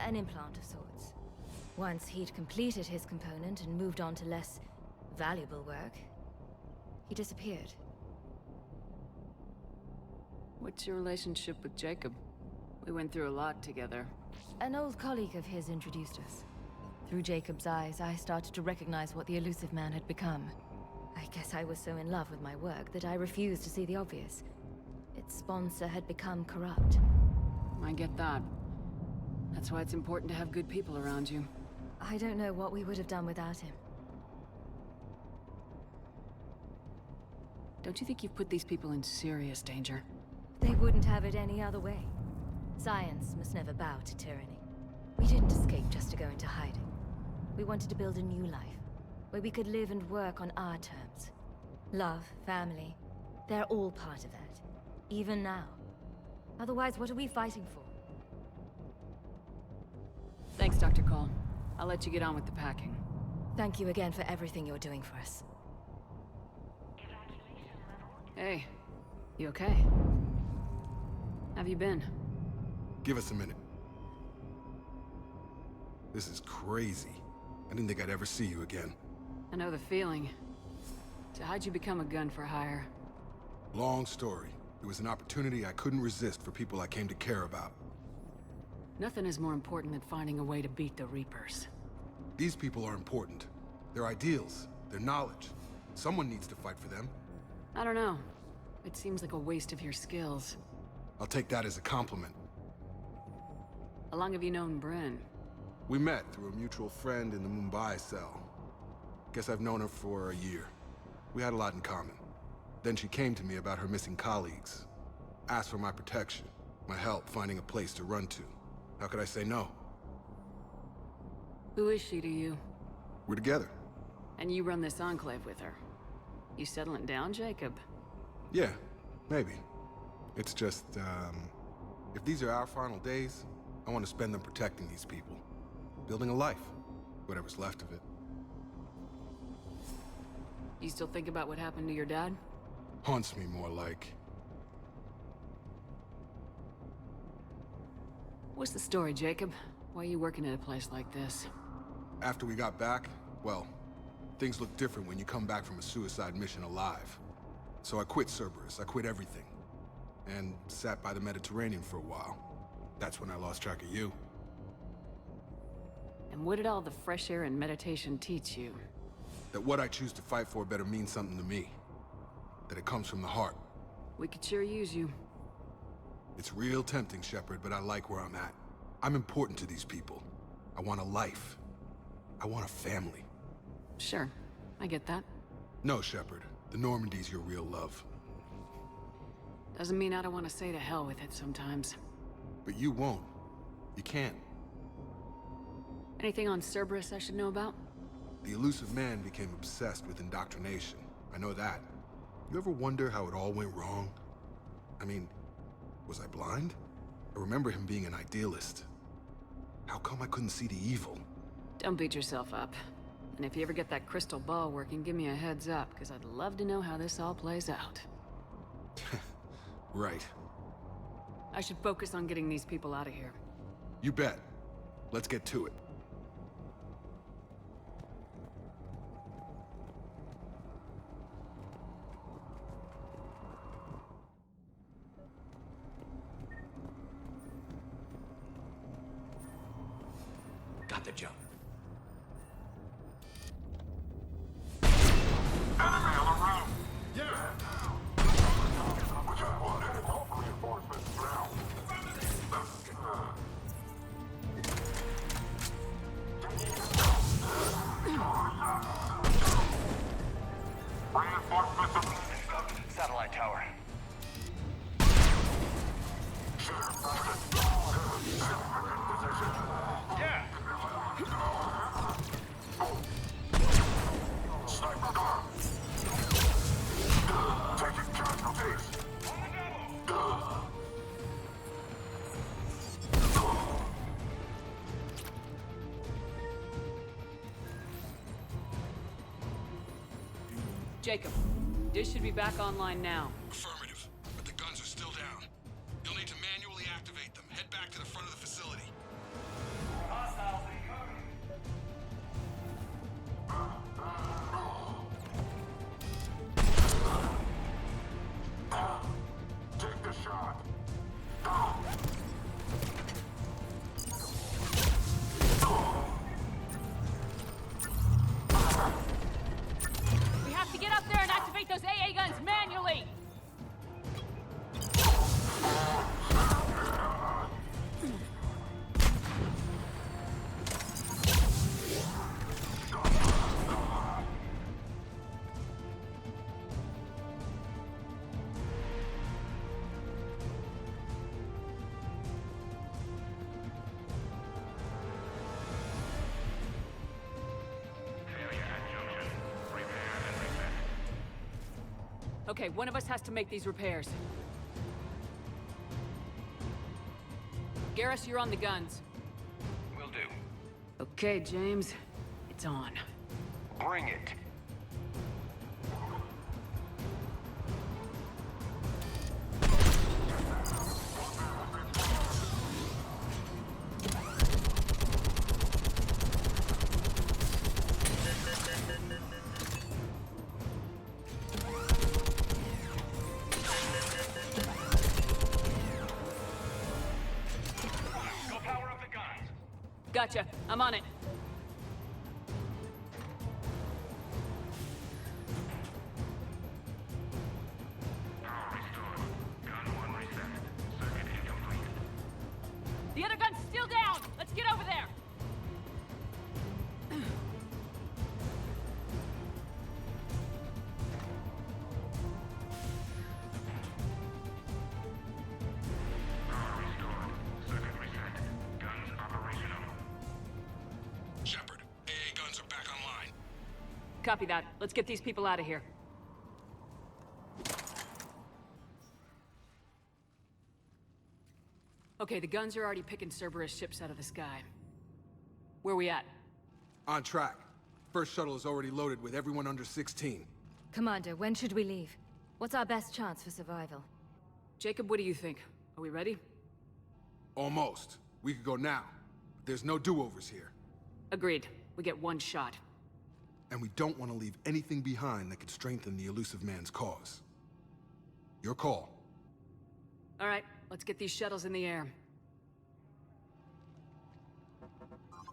An implant of sorts. Once he'd completed his component and moved on to less valuable work, he disappeared. What's your relationship with Jacob? We went through a lot together. An old colleague of his introduced us. Through Jacob's eyes, I started to recognize what the elusive man had become. I guess I was so in love with my work that I refused to see the obvious. Its sponsor had become corrupt. I get that. That's why it's important to have good people around you. I don't know what we would have done without him. Don't you think you've put these people in serious danger? They wouldn't have it any other way. Science must never bow to tyranny. We didn't escape just to go into hiding. We wanted to build a new life, where we could live and work on our terms. Love, family, they're all part of that. Even now. Otherwise, what are we fighting for? Thanks, Dr. Cole. I'll let you get on with the packing. Thank you again for everything you're doing for us. Hey, you okay? Have you been? Give us a minute. This is crazy. I didn't think I'd ever see you again. I know the feeling. So how'd you become a gun for hire? Long story. It was an opportunity I couldn't resist for people I came to care about. Nothing is more important than finding a way to beat the Reapers. These people are important. Their ideals, their knowledge. Someone needs to fight for them. I don't know. It seems like a waste of your skills. I'll take that as a compliment. How long have you known Bryn? We met through a mutual friend in the Mumbai cell. Guess I've known her for a year. We had a lot in common. Then she came to me about her missing colleagues. Asked for my protection, my help finding a place to run to. How could I say no? Who is she to you? We're together. And you run this enclave with her. You settling down, Jacob? Yeah, maybe. It's just, if these are our final days, I want to spend them protecting these people. Building a life. Whatever's left of it. You still think about what happened to your dad? Haunts me more like. What's the story, Jacob? Why are you working at a place like this? After we got back, well, things look different when you come back from a suicide mission alive. So I quit Cerberus, I quit everything. And sat by the Mediterranean for a while. That's when I lost track of you. And what did all the fresh air and meditation teach you? That what I choose to fight for better mean something to me. That it comes from the heart. We could sure use you. It's real tempting, Shepard, but I like where I'm at. I'm important to these people. I want a life. I want a family. Sure, I get that. No, Shepard. The Normandy's your real love. Doesn't mean I don't want to say to hell with it sometimes. But you won't. You can't. Anything on Cerberus I should know about? The elusive man became obsessed with indoctrination. I know that. You ever wonder how it all went wrong? I mean, was I blind? I remember him being an idealist. How come I couldn't see the evil? Don't beat yourself up. And if you ever get that crystal ball working, give me a heads up, because I'd love to know how this all plays out. Right. I should focus on getting these people out of here. You bet. Let's get to it. Got the jump. Satellite tower. Yeah. Sniper gun. Taking casualties. Jacob, dish should be back online now. Affirmative, but the guns are still down. You'll need to manually activate them. Head back to the front of the facility. Take the shot. We have to get up there and activate those AA guns manually! Okay, one of us has to make these repairs. Garrus, you're on the guns. Will do. Okay, James. It's on. Bring it. Gotcha. I'm on it. The other gun's still down! Let's get over there! Copy that. Let's get these people out of here. Okay, the guns are already picking Cerberus ships out of the sky. Where we at? On track. First shuttle is already loaded with everyone under 16. Commander, when should we leave? What's our best chance for survival? Jacob, what do you think? Are we ready? Almost. We could go now. There's no do-overs here. Agreed. We get one shot. And we don't want to leave anything behind that could strengthen the elusive man's cause. Your call. All right, let's get these shuttles in the air.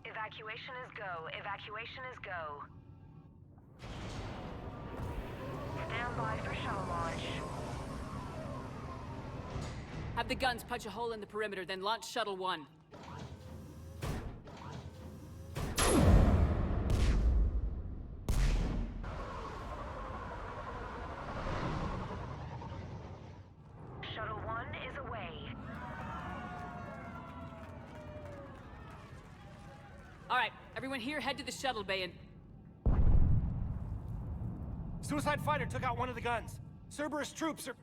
Evacuation is go. Evacuation is go. Stand by for shuttle launch. Have the guns punch a hole in the perimeter, then launch Shuttle 1. Shuttle 1 is away. All right, everyone here, head to the shuttle bay and... Suicide fighter took out one of the guns. Cerberus troops are...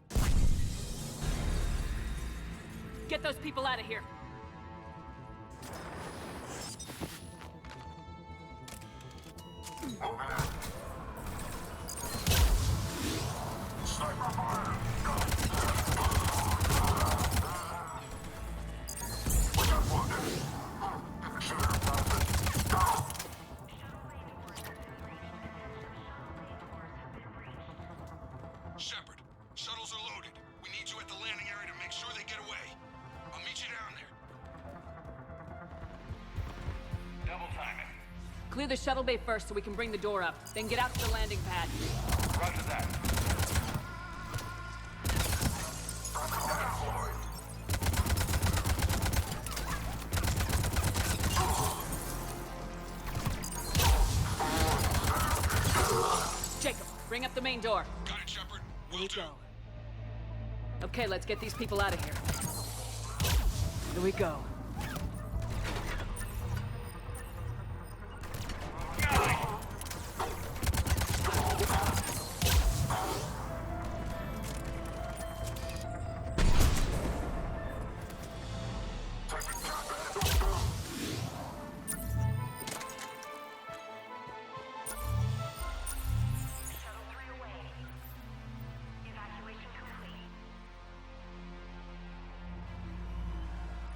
Get those people out of here. Sniper fire! We got one. Shepard, shuttles are loaded. We need you at the landing area to make sure they get away. I'll meet you down there. Double timing. Clear the shuttle bay first so we can bring the door up. Then get out to the landing pad. Roger that. Jacob, bring up the main door. Got it, Shepard. Here we go. Okay, let's get these people out of here. Here we go.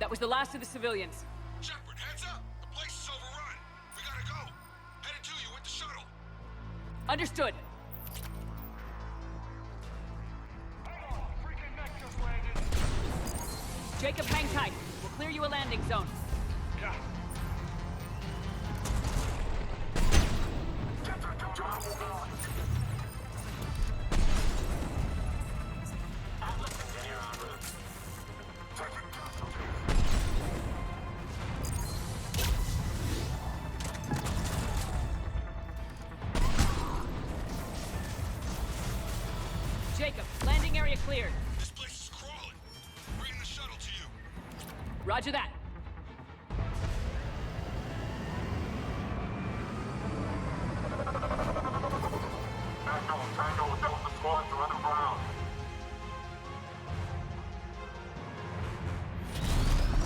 That was the last of the civilians. Shepard, heads up! The place is overrun. We gotta go. Headed to you with the shuttle. Understood. Jacob, hang tight. We'll clear you a landing zone. Yeah. Jacob, landing area cleared. This place is crawling. Bringing the shuttle to you. Roger that. Tango, Delta squads are underground.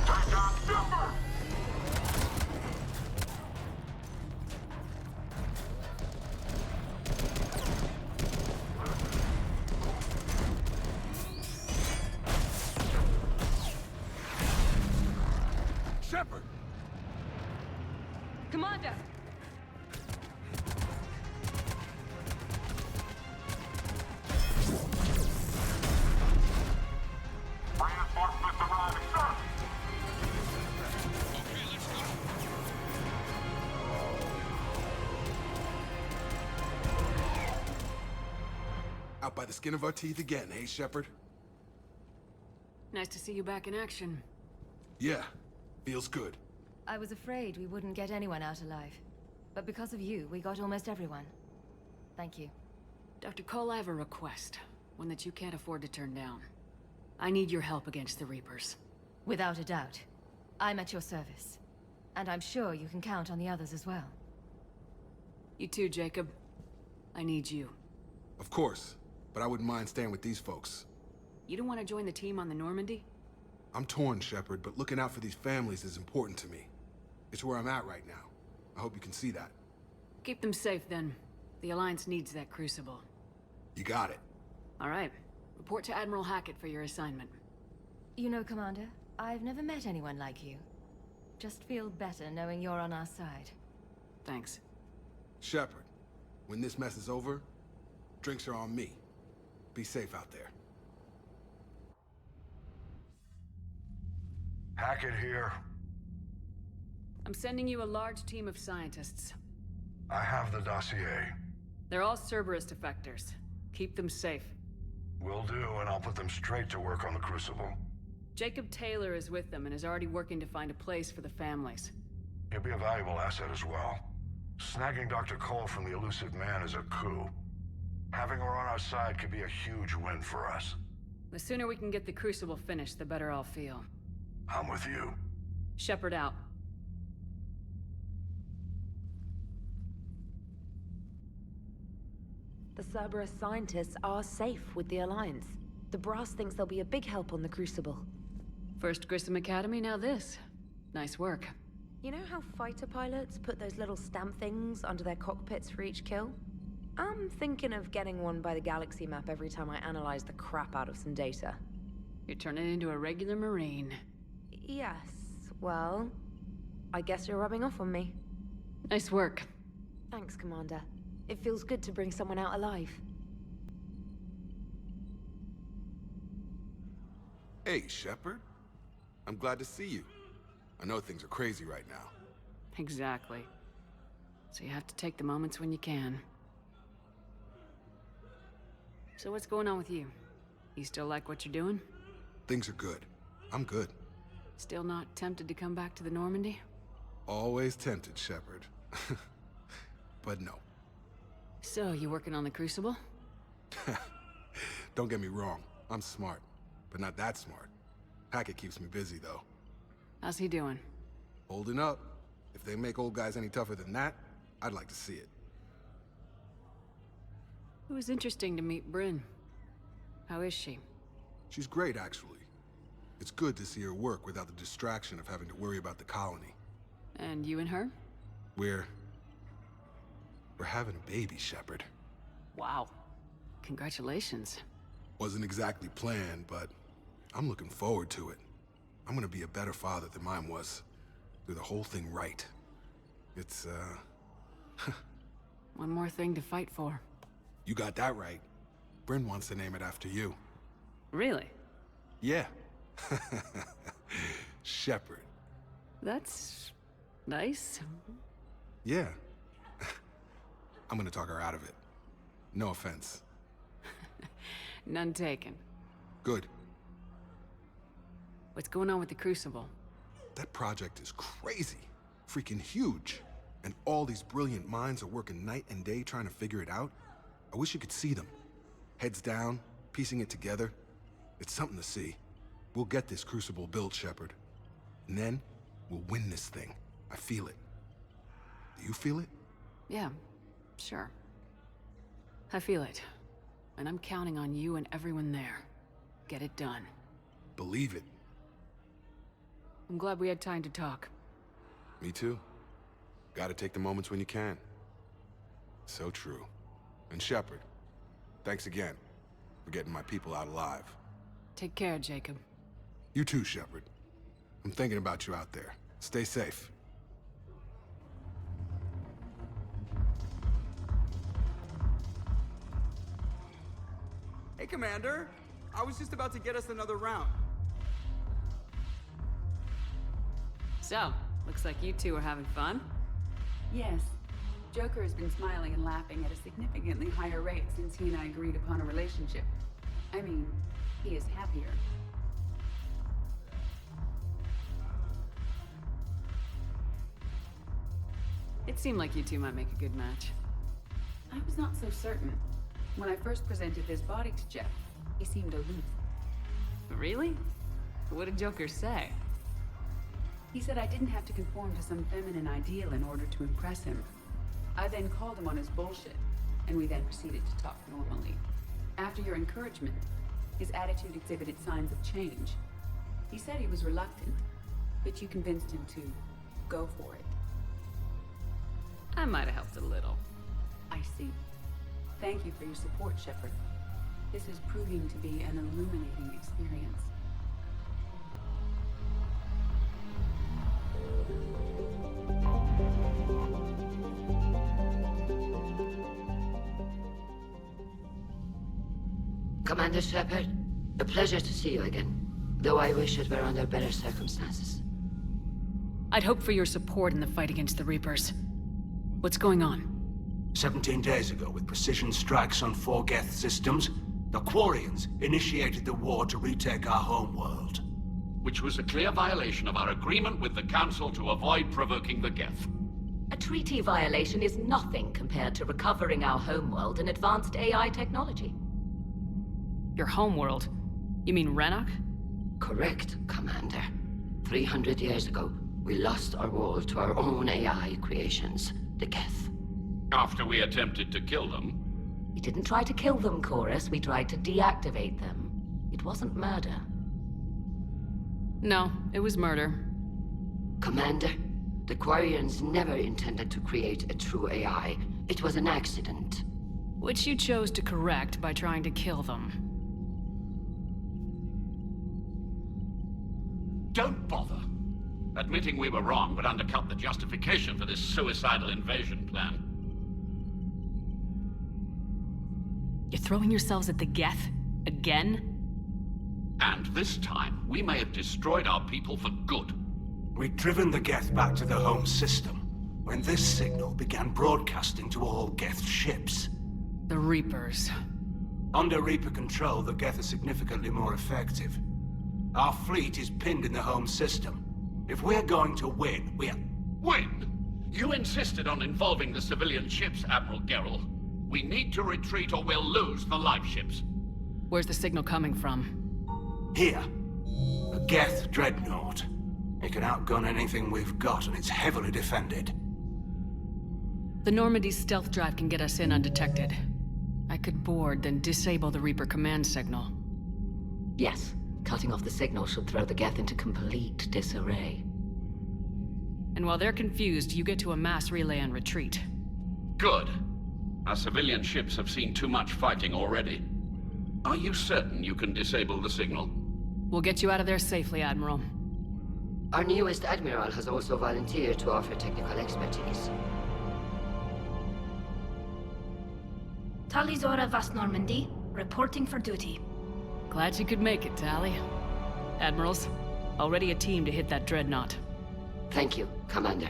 Take down Shepard! Shepard! Commander! Reinforcements arriving, sir! Out by the skin of our teeth again, hey, Shepard? Nice to see you back in action. Yeah, feels good. I was afraid we wouldn't get anyone out alive. But because of you, we got almost everyone. Thank you. Dr. Cole, I have a request. One that you can't afford to turn down. I need your help against the Reapers. Without a doubt. I'm at your service. And I'm sure you can count on the others as well. You too, Jacob. I need you. Of course, but I wouldn't mind staying with these folks. You don't want to join the team on the Normandy? I'm torn, Shepard, but looking out for these families is important to me. It's where I'm at right now. I hope you can see that. Keep them safe, then. The Alliance needs that crucible. You got it. All right. Report to Admiral Hackett for your assignment. You know, Commander, I've never met anyone like you. Just feel better knowing you're on our side. Thanks. Shepard, when this mess is over, drinks are on me. Be safe out there. Hackett here. I'm sending you a large team of scientists. I have the dossier. They're all Cerberus defectors. Keep them safe. Will do, and I'll put them straight to work on the Crucible. Jacob Taylor is with them and is already working to find a place for the families. He'll be a valuable asset as well. Snagging Dr. Cole from the elusive man is a coup. Having her on our side could be a huge win for us. The sooner we can get the Crucible finished, the better I'll feel. I'm with you. Shepard out. The Cerberus scientists are safe with the Alliance. The Brass thinks they'll be a big help on the Crucible. First Grissom Academy, now this. Nice work. You know how fighter pilots put those little stamp things under their cockpits for each kill? I'm thinking of getting one by the galaxy map every time I analyze the crap out of some data. You're turning into a regular Marine. Yes, well, I guess you're rubbing off on me. Nice work. Thanks, Commander. It feels good to bring someone out alive. Hey, Shepard. I'm glad to see you. I know things are crazy right now. Exactly. So you have to take the moments when you can. So what's going on with you? You still like what you're doing? Things are good. I'm good. Still not tempted to come back to the Normandy? Always tempted, Shepard. But no. So, you working on the Crucible? Don't get me wrong. I'm smart, but not that smart. Hackett keeps me busy, though. How's he doing? Holding up. If they make old guys any tougher than that, I'd like to see it. It was interesting to meet Bryn. How is she? She's great, actually. It's good to see her work without the distraction of having to worry about the colony. And you and her? We're having a baby, Shepard. Wow. Congratulations. Wasn't exactly planned, but I'm looking forward to it. I'm gonna be a better father than mine was. Do the whole thing right. It's, One more thing to fight for. You got that right. Bryn wants to name it after you. Really? Yeah. Shepard. That's nice. Yeah. I'm gonna talk her out of it. No offense. None taken. Good. What's going on with the Crucible? That project is crazy. Freaking huge. And all these brilliant minds are working night and day trying to figure it out. I wish you could see them. Heads down, piecing it together. It's something to see. We'll get this Crucible built, Shepard. And then, we'll win this thing. I feel it. Do you feel it? Yeah, sure. I feel it. And I'm counting on you and everyone there. Get it done. Believe it. I'm glad we had time to talk. Me too. Gotta take the moments when you can. So true. And Shepard, thanks again for getting my people out alive. Take care, Jacob. You too, Shepard. I'm thinking about you out there. Stay safe. Hey, Commander. I was just about to get us another round. So, looks like you two are having fun. Yes. Joker has been smiling and laughing at a significantly higher rate since he and I agreed upon a relationship. I mean, he is happier. It seemed like you two might make a good match. I was not so certain. When I first presented this body to Jeff, he seemed aloof. Really? What did Joker say? He said I didn't have to conform to some feminine ideal in order to impress him. I then called him on his bullshit. and we then proceeded to talk normally. After your encouragement, his attitude exhibited signs of change. He said he was reluctant, but you convinced him to go for it. I might have helped a little. I see. Thank you for your support, Shepard. This is proving to be an illuminating experience. Commander Shepard, a pleasure to see you again. Though I wish it were under better circumstances. I'd hoped for your support in the fight against the Reapers. What's going on? 17 days ago, with precision strikes on 4 Geth systems, the Quarians initiated the war to retake our homeworld. Which was a clear violation of our agreement with the Council to avoid provoking the Geth. A treaty violation is nothing compared to recovering our homeworld and advanced AI technology. Your homeworld? You mean Rannoch? Correct, Commander. 300 years ago, we lost our world to our own AI creations, the Geth. After we attempted to kill them? We didn't try to kill them, Chorus. We tried to deactivate them. It wasn't murder. No, it was murder. Commander, the Quarians never intended to create a true AI. It was an accident. Which you chose to correct by trying to kill them. Don't bother. Admitting we were wrong would undercut the justification for this suicidal invasion plan. You're throwing yourselves at the Geth? Again? And this time, we may have destroyed our people for good. We'd driven the Geth back to the home system, when this signal began broadcasting to all Geth ships. The Reapers. Under Reaper control, the Geth are significantly more effective. Our fleet is pinned in the home system. If we're going to win, Win? You insisted on involving the civilian ships, Admiral Gerrel. We need to retreat or we'll lose the live ships. Where's the signal coming from? Here. A Geth Dreadnought. It can outgun anything we've got, and it's heavily defended. The Normandy's stealth drive can get us in undetected. I could board, then disable the Reaper command signal. Yes. Cutting off the signal should throw the Geth into complete disarray. And while they're confused, you get to a mass relay and retreat. Good. Our civilian ships have seen too much fighting already. Are you certain you can disable the signal? We'll get you out of there safely, Admiral. Our newest Admiral has also volunteered to offer technical expertise. Talizora Vast Normandy, reporting for duty. Glad you could make it, Tally. Admirals, already a team to hit that Dreadnought. Thank you, Commander.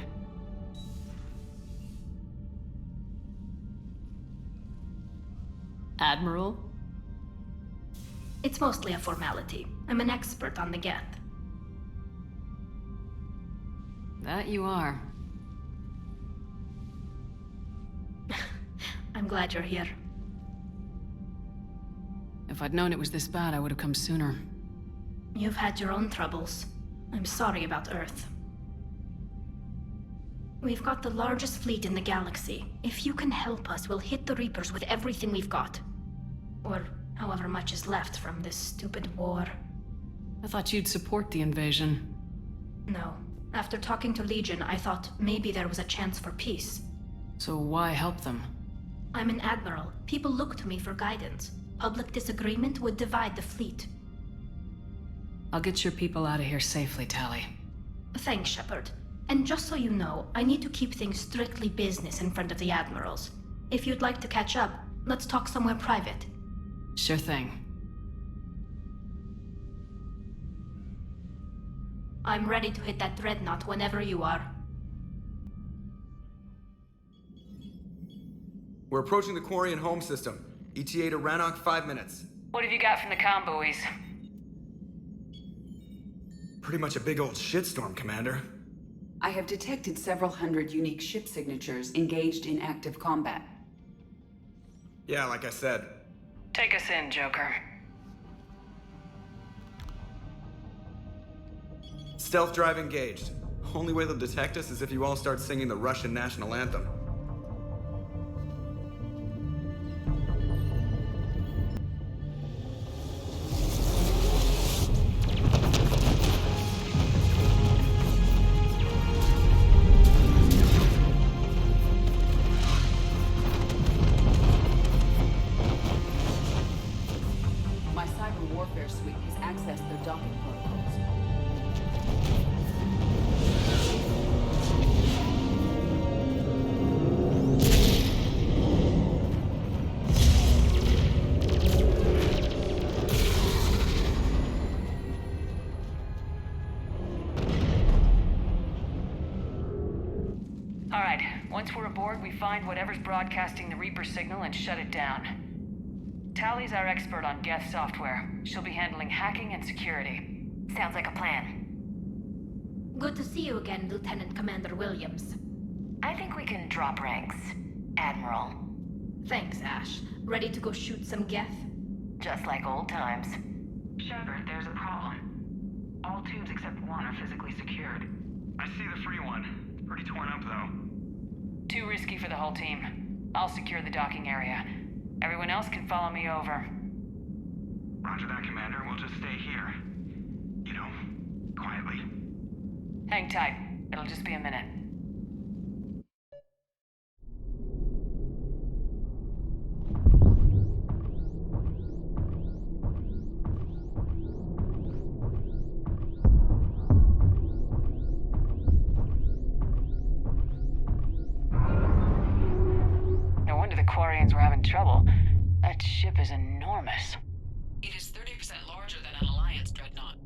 Admiral? It's mostly a formality. I'm an expert on the Geth. That you are. I'm glad you're here. If I'd known it was this bad, I would have come sooner. You've had your own troubles. I'm sorry about Earth. We've got the largest fleet in the galaxy. If you can help us, we'll hit the Reapers with everything we've got. Or however much is left from this stupid war. I thought you'd support the invasion. No. After talking to Legion, I thought maybe there was a chance for peace. So why help them? I'm an admiral. People look to me for guidance. Public disagreement would divide the fleet. I'll get your people out of here safely, Tally. Thanks, Shepard. And just so you know, I need to keep things strictly business in front of the admirals. If you'd like to catch up, let's talk somewhere private. Sure thing. I'm ready to hit that Dreadnought whenever you are. We're approaching the Quarian home system. ETA to Rannoch, 5 minutes. What have you got from the comm buoys? Pretty much a big old shitstorm, Commander. I have detected several hundred unique ship signatures engaged in active combat. Yeah, like I said. Take us in, Joker. Stealth drive engaged. Only way they'll detect us is if you all start singing the Russian national anthem. My cyber warfare suite has accessed their docking protocols. Alright, once we're aboard, we find whatever's broadcasting the Reaper signal and shut it down. Tally's our expert on Geth software. She'll be handling hacking and security. Sounds like a plan. Good to see you again, Lieutenant Commander Williams. I think we can drop ranks, Admiral. Thanks, Ash. Ready to go shoot some Geth? Just like old times. Shepard, there's a problem. All tubes except one are physically secured. I see the free one. Pretty torn up, though. Too risky for the whole team. I'll secure the docking area. Everyone else can follow me over. Roger that, Commander. We'll just stay here. You know, quietly. Hang tight. It'll just be a minute. No wonder the Quarians were having trouble. That ship is enormous. It is 30% larger than an Alliance Dreadnought.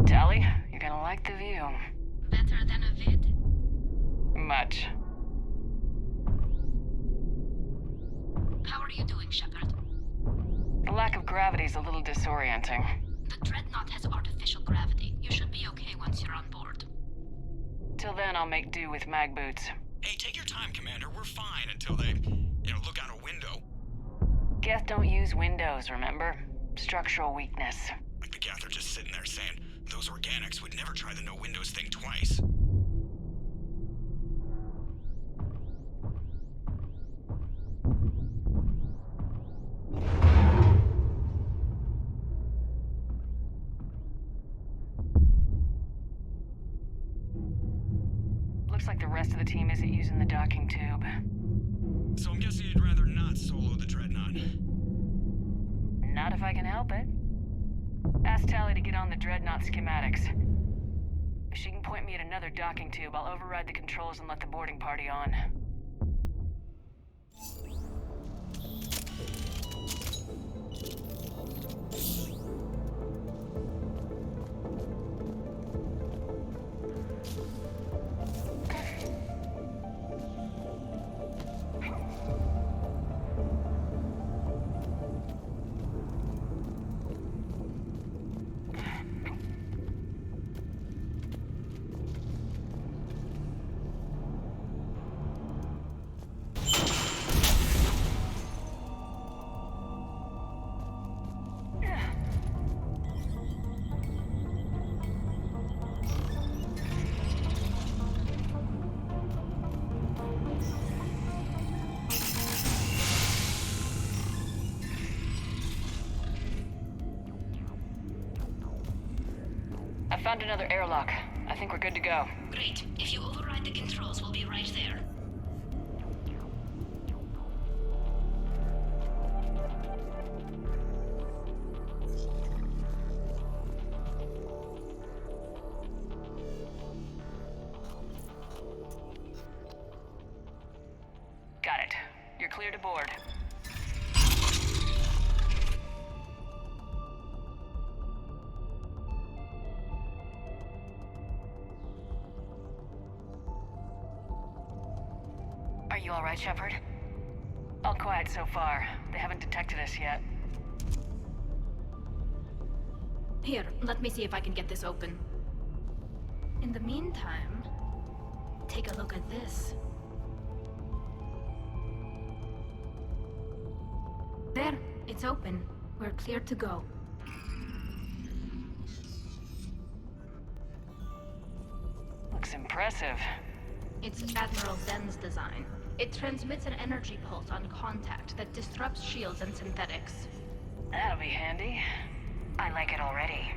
Tally, you're gonna like the view. Better than a vid? Much. How are you doing, Shepard? The lack of gravity's a little disorienting. The Dreadnought has artificial gravity. You should be okay once you're on board. Till then, I'll make do with mag boots. Hey, take your time, Commander. We're fine until they, look out a window. Geth don't use windows, remember? Structural weakness. Like the Geth are just sitting there saying, those organics would never try the no windows thing twice. Looks like the rest of the team isn't using the docking tube. So I'm guessing you'd rather not solo the Dreadnought. Not if I can help it. Ask Tally to get on the Dreadnought schematics. If she can point me at another docking tube, I'll override the controls and let the boarding party on. I found another airlock. I think we're good to go. Great. If you override the controls, we'll be right there. Got it. You're clear to board. Are you all right, Shepard? All quiet so far. They haven't detected us yet. Here, let me see if I can get this open. In the meantime, take a look at this. There, it's open. We're clear to go. Looks impressive. It's Admiral Zen's design. It transmits an energy pulse on contact that disrupts shields and synthetics. That'll be handy. I like it already.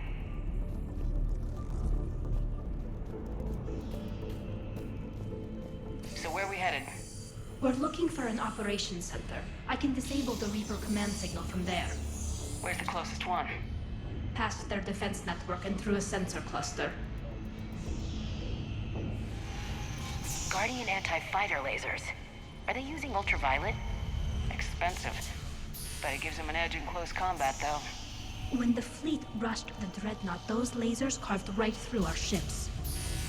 We're looking for an operations center. I can disable the Reaper command signal from there. Where's the closest one? Past their defense network and through a sensor cluster. Guardian anti-fighter lasers. Are they using ultraviolet? Expensive. But it gives them an edge in close combat, though. When the fleet rushed the Dreadnought, those lasers carved right through our ships.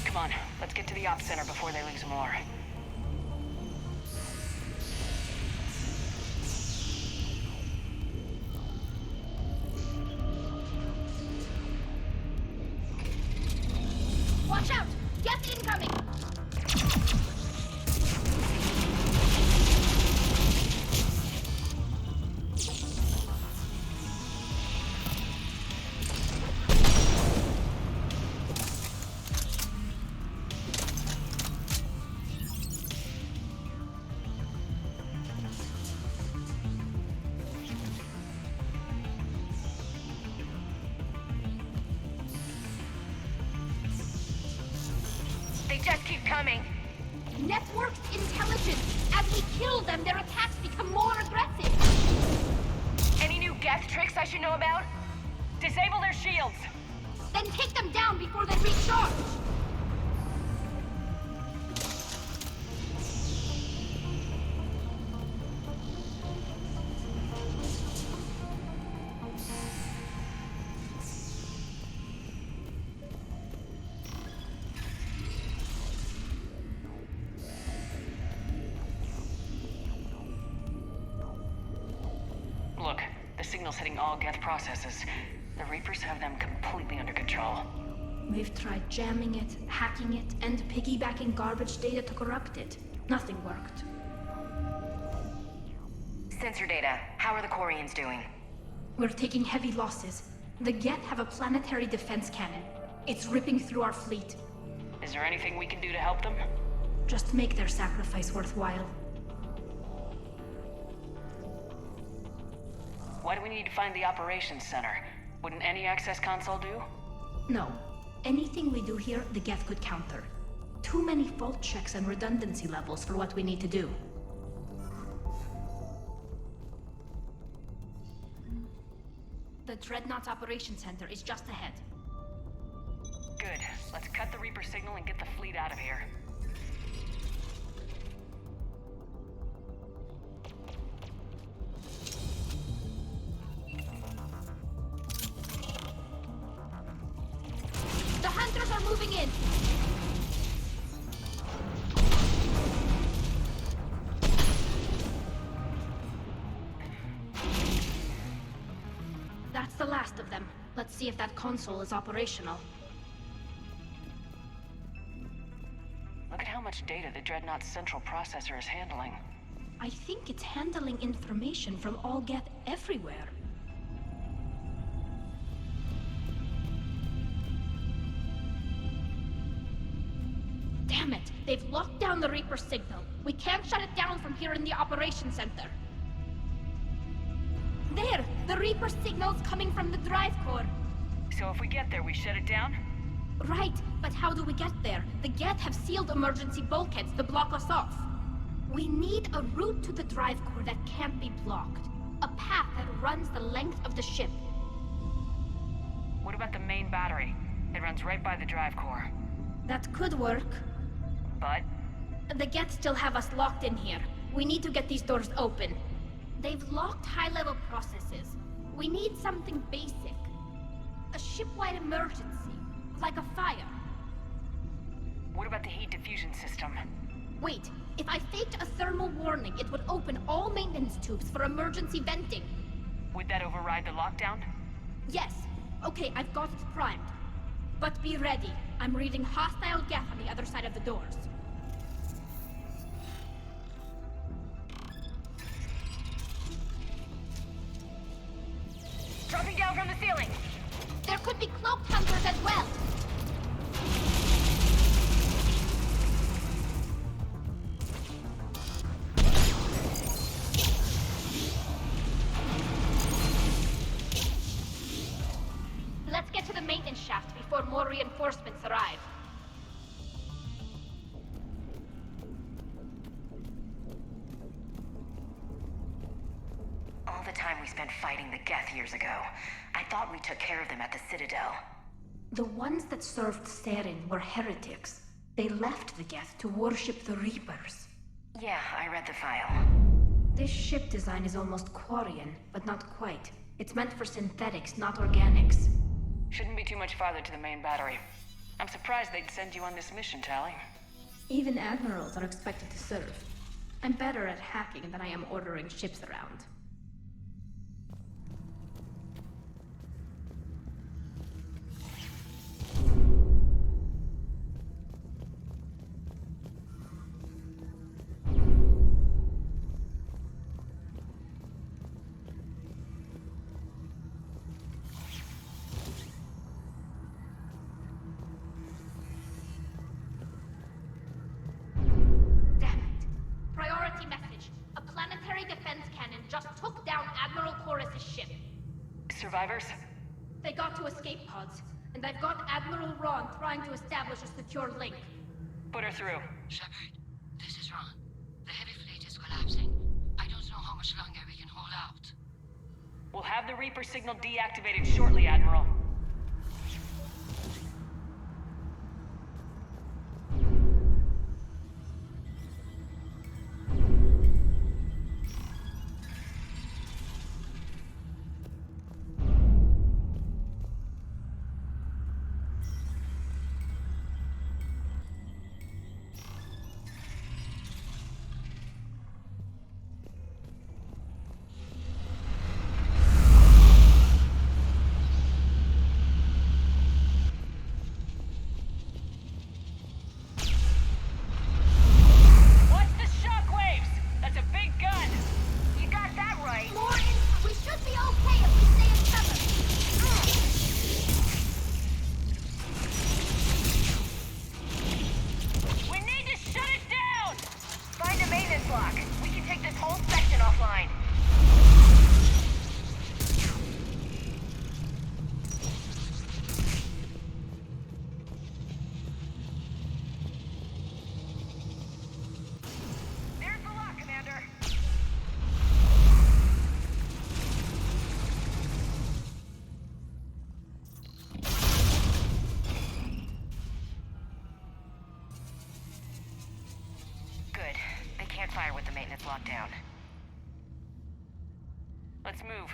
Come on, let's get to the ops center before they lose more. Watch out! Geth incoming! They just keep coming. Networked intelligence! As we kill them, their attacks become more aggressive! Any new Geth tricks I should know about? Disable their shields! Then take them down before they recharge! Look, the signal's hitting all Geth processes. The Reapers have them completely under control. We've tried jamming it, hacking it, and piggybacking garbage data to corrupt it. Nothing worked. Sensor data. How are the Quarians doing? We're taking heavy losses. The Geth have a planetary defense cannon. It's ripping through our fleet. Is there anything we can do to help them? Just make their sacrifice worthwhile. Why do we need to find the operations center? Wouldn't any access console do? No. Anything we do here, the Geth could counter. Too many fault checks and redundancy levels for what we need to do. The Dreadnought's operations center is just ahead. Good. Let's cut the Reaper signal and get the fleet out of here. The hunters are moving in! That's the last of them. Let's see if that console is operational. Look at how much data the Dreadnought's central processor is handling. I think it's handling information from all Geth everywhere. Damn it! They've locked down the Reaper signal. We can't shut it down from here in the operations center. There! The Reaper signal's coming from the drive core. So if we get there, we shut it down? Right, but how do we get there? The Geth have sealed emergency bulkheads to block us off. We need a route to the drive core that can't be blocked. A path that runs the length of the ship. What about the main battery? It runs right by the drive core. That could work. But? The Geth still have us locked in here. We need to get these doors open. They've locked high-level processes. We need something basic. A ship-wide emergency, like a fire. What about the heat diffusion system? Wait, if I faked a thermal warning, it would open all maintenance tubes for emergency venting. Would that override the lockdown? Yes. Okay, I've got it primed. But be ready. I'm reading hostile Geth on the other side of the doors. Dropping down from the ceiling! There could be cloaked hunters as well! Let's get to the maintenance shaft before more reinforcements arrive. fighting the Geth years ago. I thought we took care of them at the Citadel. The ones that served Saren were heretics. They left the Geth to worship the Reapers. Yeah, I read the file. This ship design is almost Quarian, but not quite. It's meant for synthetics, not organics. Shouldn't be too much farther to the main battery. I'm surprised they'd send you on this mission, Tally. Even admirals are expected to serve. I'm better at hacking than I am ordering ships around. Survivors? They got to escape pods, and I've got Admiral Ron trying to establish a secure link. Put her through. Shepard, this is Ron. The heavy fleet is collapsing. I don't know how much longer we can hold out. We'll have the Reaper signal deactivated shortly, Admiral. Fire with the maintenance lockdown. Let's move.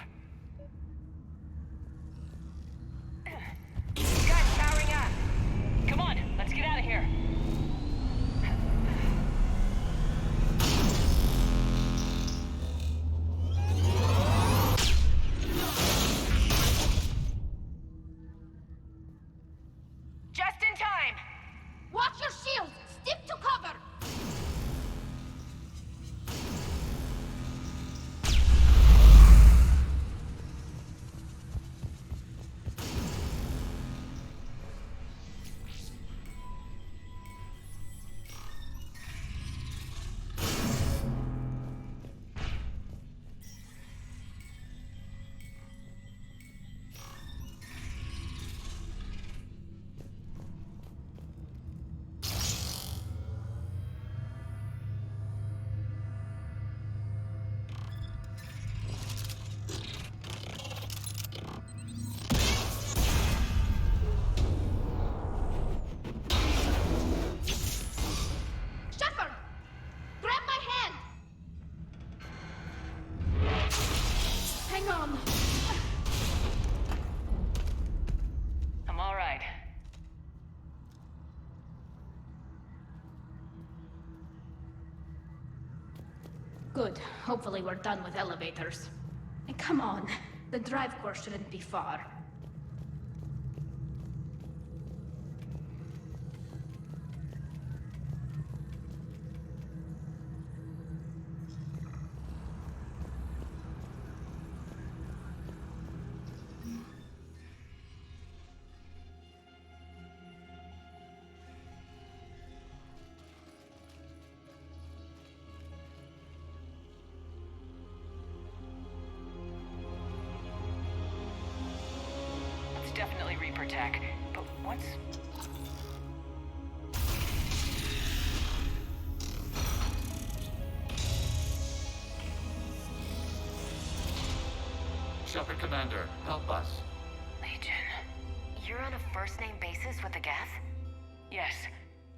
Guns powering up. Come on, let's get out of here. Just in time. Watch your shields! Stick to cover! I'm all right. Good. Hopefully we're done with elevators. And come on, the drive course shouldn't be far. Definitely Reaper tech, but what's... Shepard Commander, help us. Legion. You're on a first-name basis with the Geth? Yes.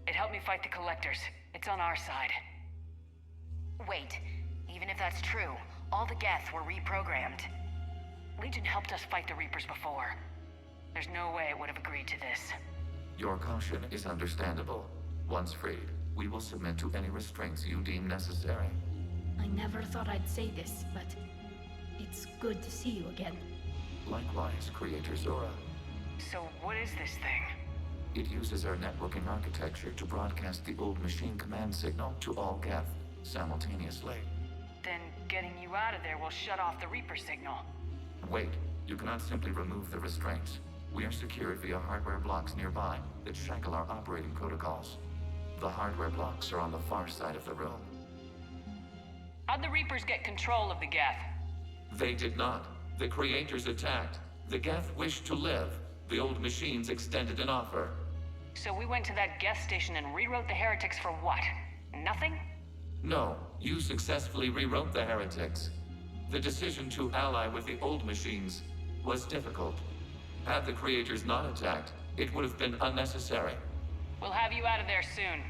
It helped me fight the Collectors. It's on our side. Wait. Even if that's true, all the Geth were reprogrammed. Legion helped us fight the Reapers before. There's no way it would have agreed to this. Your caution is understandable. Once freed, we will submit to any restraints you deem necessary. I never thought I'd say this, but it's good to see you again. Likewise, Creator Zora. So what is this thing? It uses our networking architecture to broadcast the old machine command signal to all Geth simultaneously. Then getting you out of there will shut off the Reaper signal. Wait, you cannot simply remove the restraints. We are secured via hardware blocks nearby that shackle our operating protocols. The hardware blocks are on the far side of the room. How'd the Reapers get control of the Geth? They did not. The Creators attacked. The Geth wished to live. The old machines extended an offer. So we went to that Geth station and rewrote the heretics for what? Nothing? No, you successfully rewrote the heretics. The decision to ally with the old machines was difficult. Had the Creators not attacked, it would have been unnecessary. We'll have you out of there soon.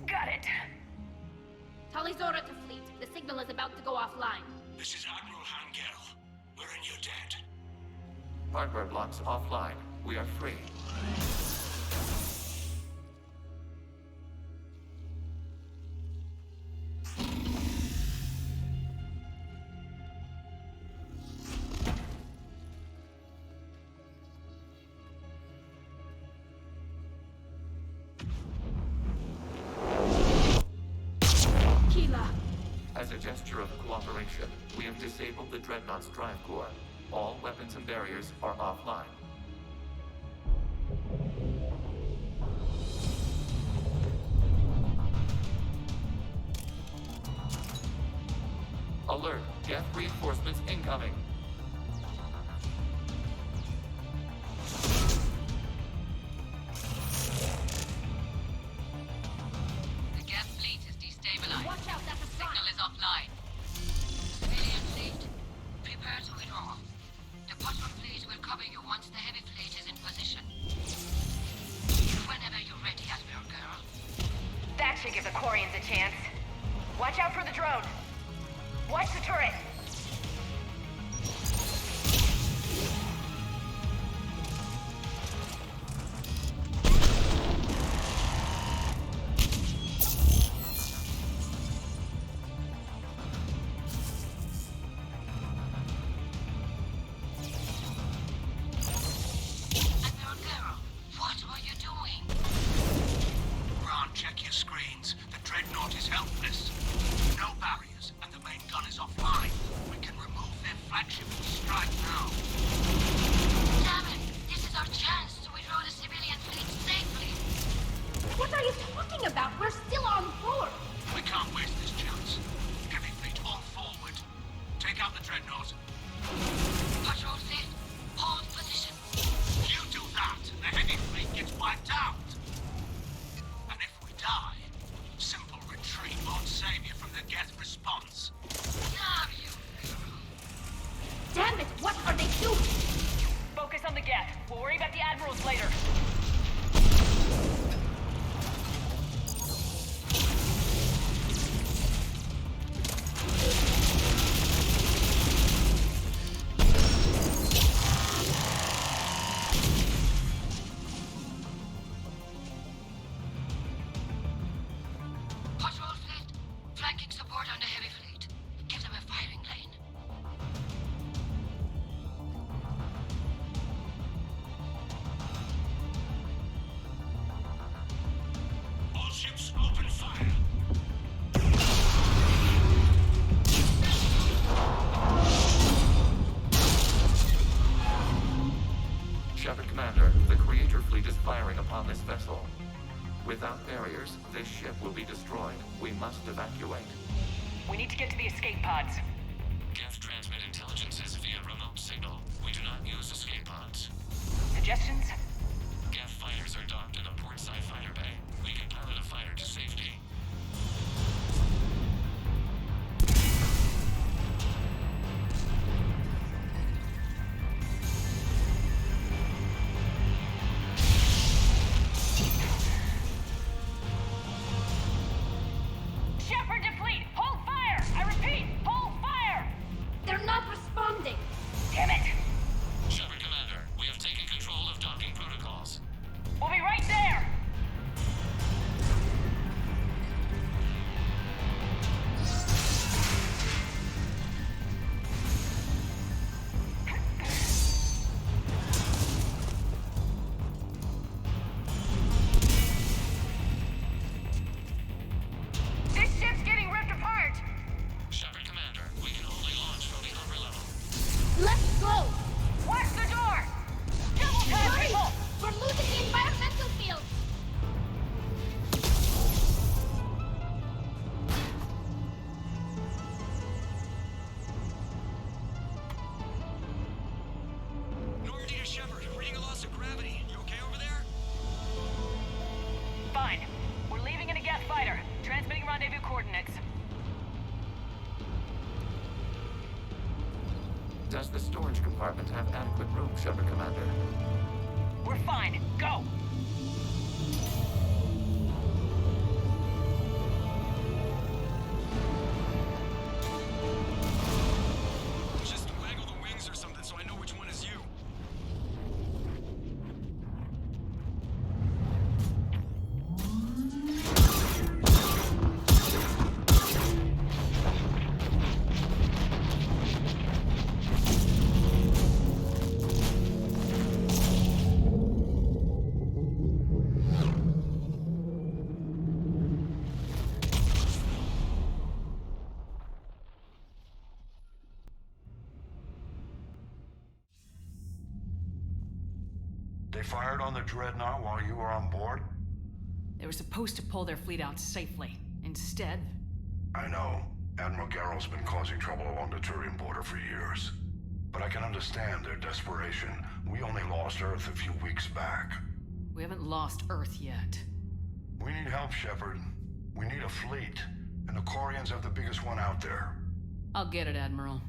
Got it. Talizora to fleet. The signal is about to go offline. This is Admiral Hangel. We're in your debt. Hardware blocks offline. We are free. As a gesture of cooperation, we have disabled the Dreadnought's drive core. All weapons and barriers are offline. Alert! Geth reinforcements incoming! The Geth fleet is destabilized. Watch out, that's a Signal is offline. Civilian fleet, prepare to withdraw. The patrol fleet will cover you once the heavy fleet is in position. Whenever you're ready, Admiral Girl. That should give the Quarians a chance. Watch out for the drone. Watch the turret. Admiral Girl, what were you doing? Ron, check your screens. The Dreadnought is helpless. No barriers, and the main gun is offline. We can remove their flagship and strike now. Damn it! This is our chance to withdraw the civilian fleet safely. What are you talking about? We're still on board. We can't waste this chance. Heavy fleet all forward. Take out the Dreadnought. Patrol fleet, hold position. You do that, the heavy fleet gets wiped out. And if we die, simple retreat won't save you from the Geth response. Damn you! Damn it, what are they doing? Focus on the Geth. We'll worry about the admirals later. Patrol fleet, flanking support on the heavy fleet. Give them a firing lane. All ships open fire. Shepard Commander, the Creator fleet is firing upon this vessel. Without barriers, this ship will be destroyed. We must evacuate. We need to get to the escape pods. Geth transmit intelligences via remote signal. We do not use escape pods. Suggestions? Geth fighters are docked in a port side fighter bay. We can pilot a fighter to safety. Shepard deplete! Hold fire! I repeat, hold fire! They're not responding. Damn it! Shepard Commander, we have taken control of docking protocols. We'll be right there! This ship's getting ripped apart! Shepard Commander, we can only launch from the upper level. Let's go! Watch the door! Double time, Hurry! people! We're losing the environmental field! Normandy to Shepard, reading a loss of gravity. You okay over there? Fine. We're leaving in a Geth fighter. Transmitting rendezvous coordinates. Does the storage compartment have adequate room, Shepard Commander? We're fine. Go! Just waggle the wings or something so I know which one is you. They fired on the Dreadnought while you were on board? They were supposed to pull their fleet out safely. Instead... I know. Admiral Garrel's been causing trouble along the Turian border for years. But I can understand their desperation. We only lost Earth a few weeks back. We haven't lost Earth yet. We need help, Shepard. We need a fleet. And the Corians have the biggest one out there. I'll get it, Admiral.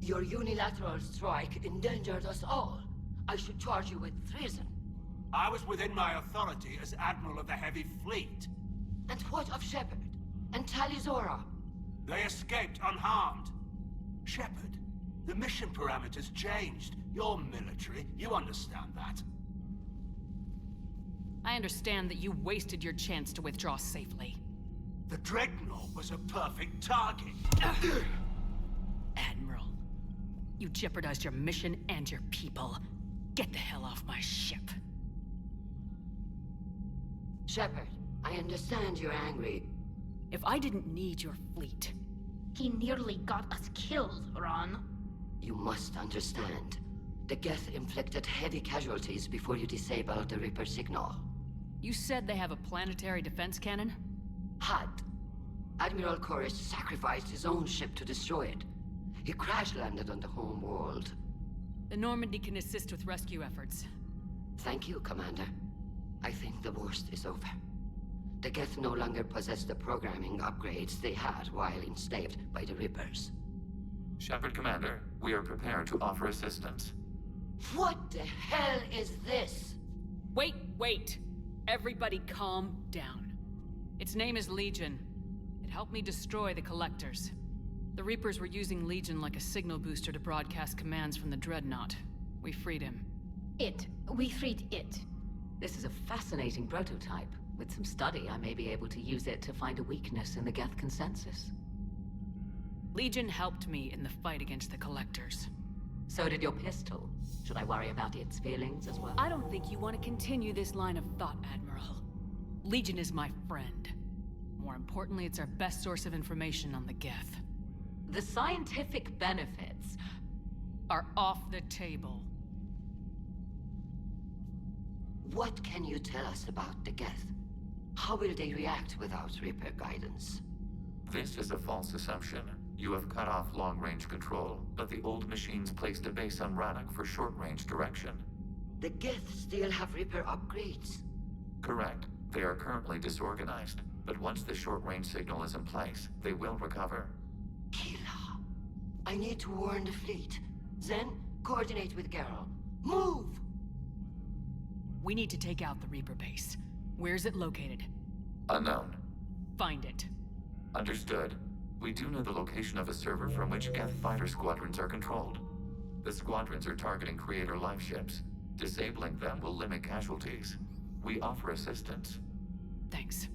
Your unilateral strike endangered us all. I should charge you with treason. I was within my authority as Admiral of the Heavy Fleet. And what of Shepard? And Talizora? They escaped unharmed. Shepard, the mission parameters changed. You're military, you understand that. I understand that you wasted your chance to withdraw safely. The Dreadnought was a perfect target. Admiral, you jeopardized your mission and your people. Get the hell off my ship. Shepard, I understand you're angry. If I didn't need your fleet... He nearly got us killed, Ron. You must understand. The Geth inflicted heavy casualties before you disabled the Reaper signal. You said they have a planetary defense cannon? Had. Admiral Koris sacrificed his own ship to destroy it. He crash-landed on the home world. The Normandy can assist with rescue efforts. Thank you, Commander. I think the worst is over. The Geth no longer possess the programming upgrades they had while enslaved by the Reapers. Shepard Commander, we are prepared to offer assistance. What the hell is this? Wait! Everybody calm down. Its name is Legion. It helped me destroy the Collectors. The Reapers were using Legion like a signal booster to broadcast commands from the Dreadnought. We freed him. We freed it. This is a fascinating prototype. With some study, I may be able to use it to find a weakness in the Geth consensus. Legion helped me in the fight against the Collectors. So did your pistol. Should I worry about its feelings as well? I don't think you want to continue this line of thought, Admiral. Legion is my friend. More importantly, it's our best source of information on the Geth. The scientific benefits are off the table. What can you tell us about the Geth? How will they react without Reaper guidance? This is a false assumption. You have cut off long-range control, but the old machines placed a base on Rannoch for short-range direction. The Geth still have Reaper upgrades? Correct. They are currently disorganized, but once the short-range signal is in place, they will recover. Killa, I need to warn the fleet. Then, coordinate with Geralt. Move! We need to take out the Reaper base. Where's it located? Unknown. Find it. Understood. We do know the location of a server from which Geth fighter squadrons are controlled. The squadrons are targeting Creator life ships. Disabling them will limit casualties. We offer assistance. Thanks.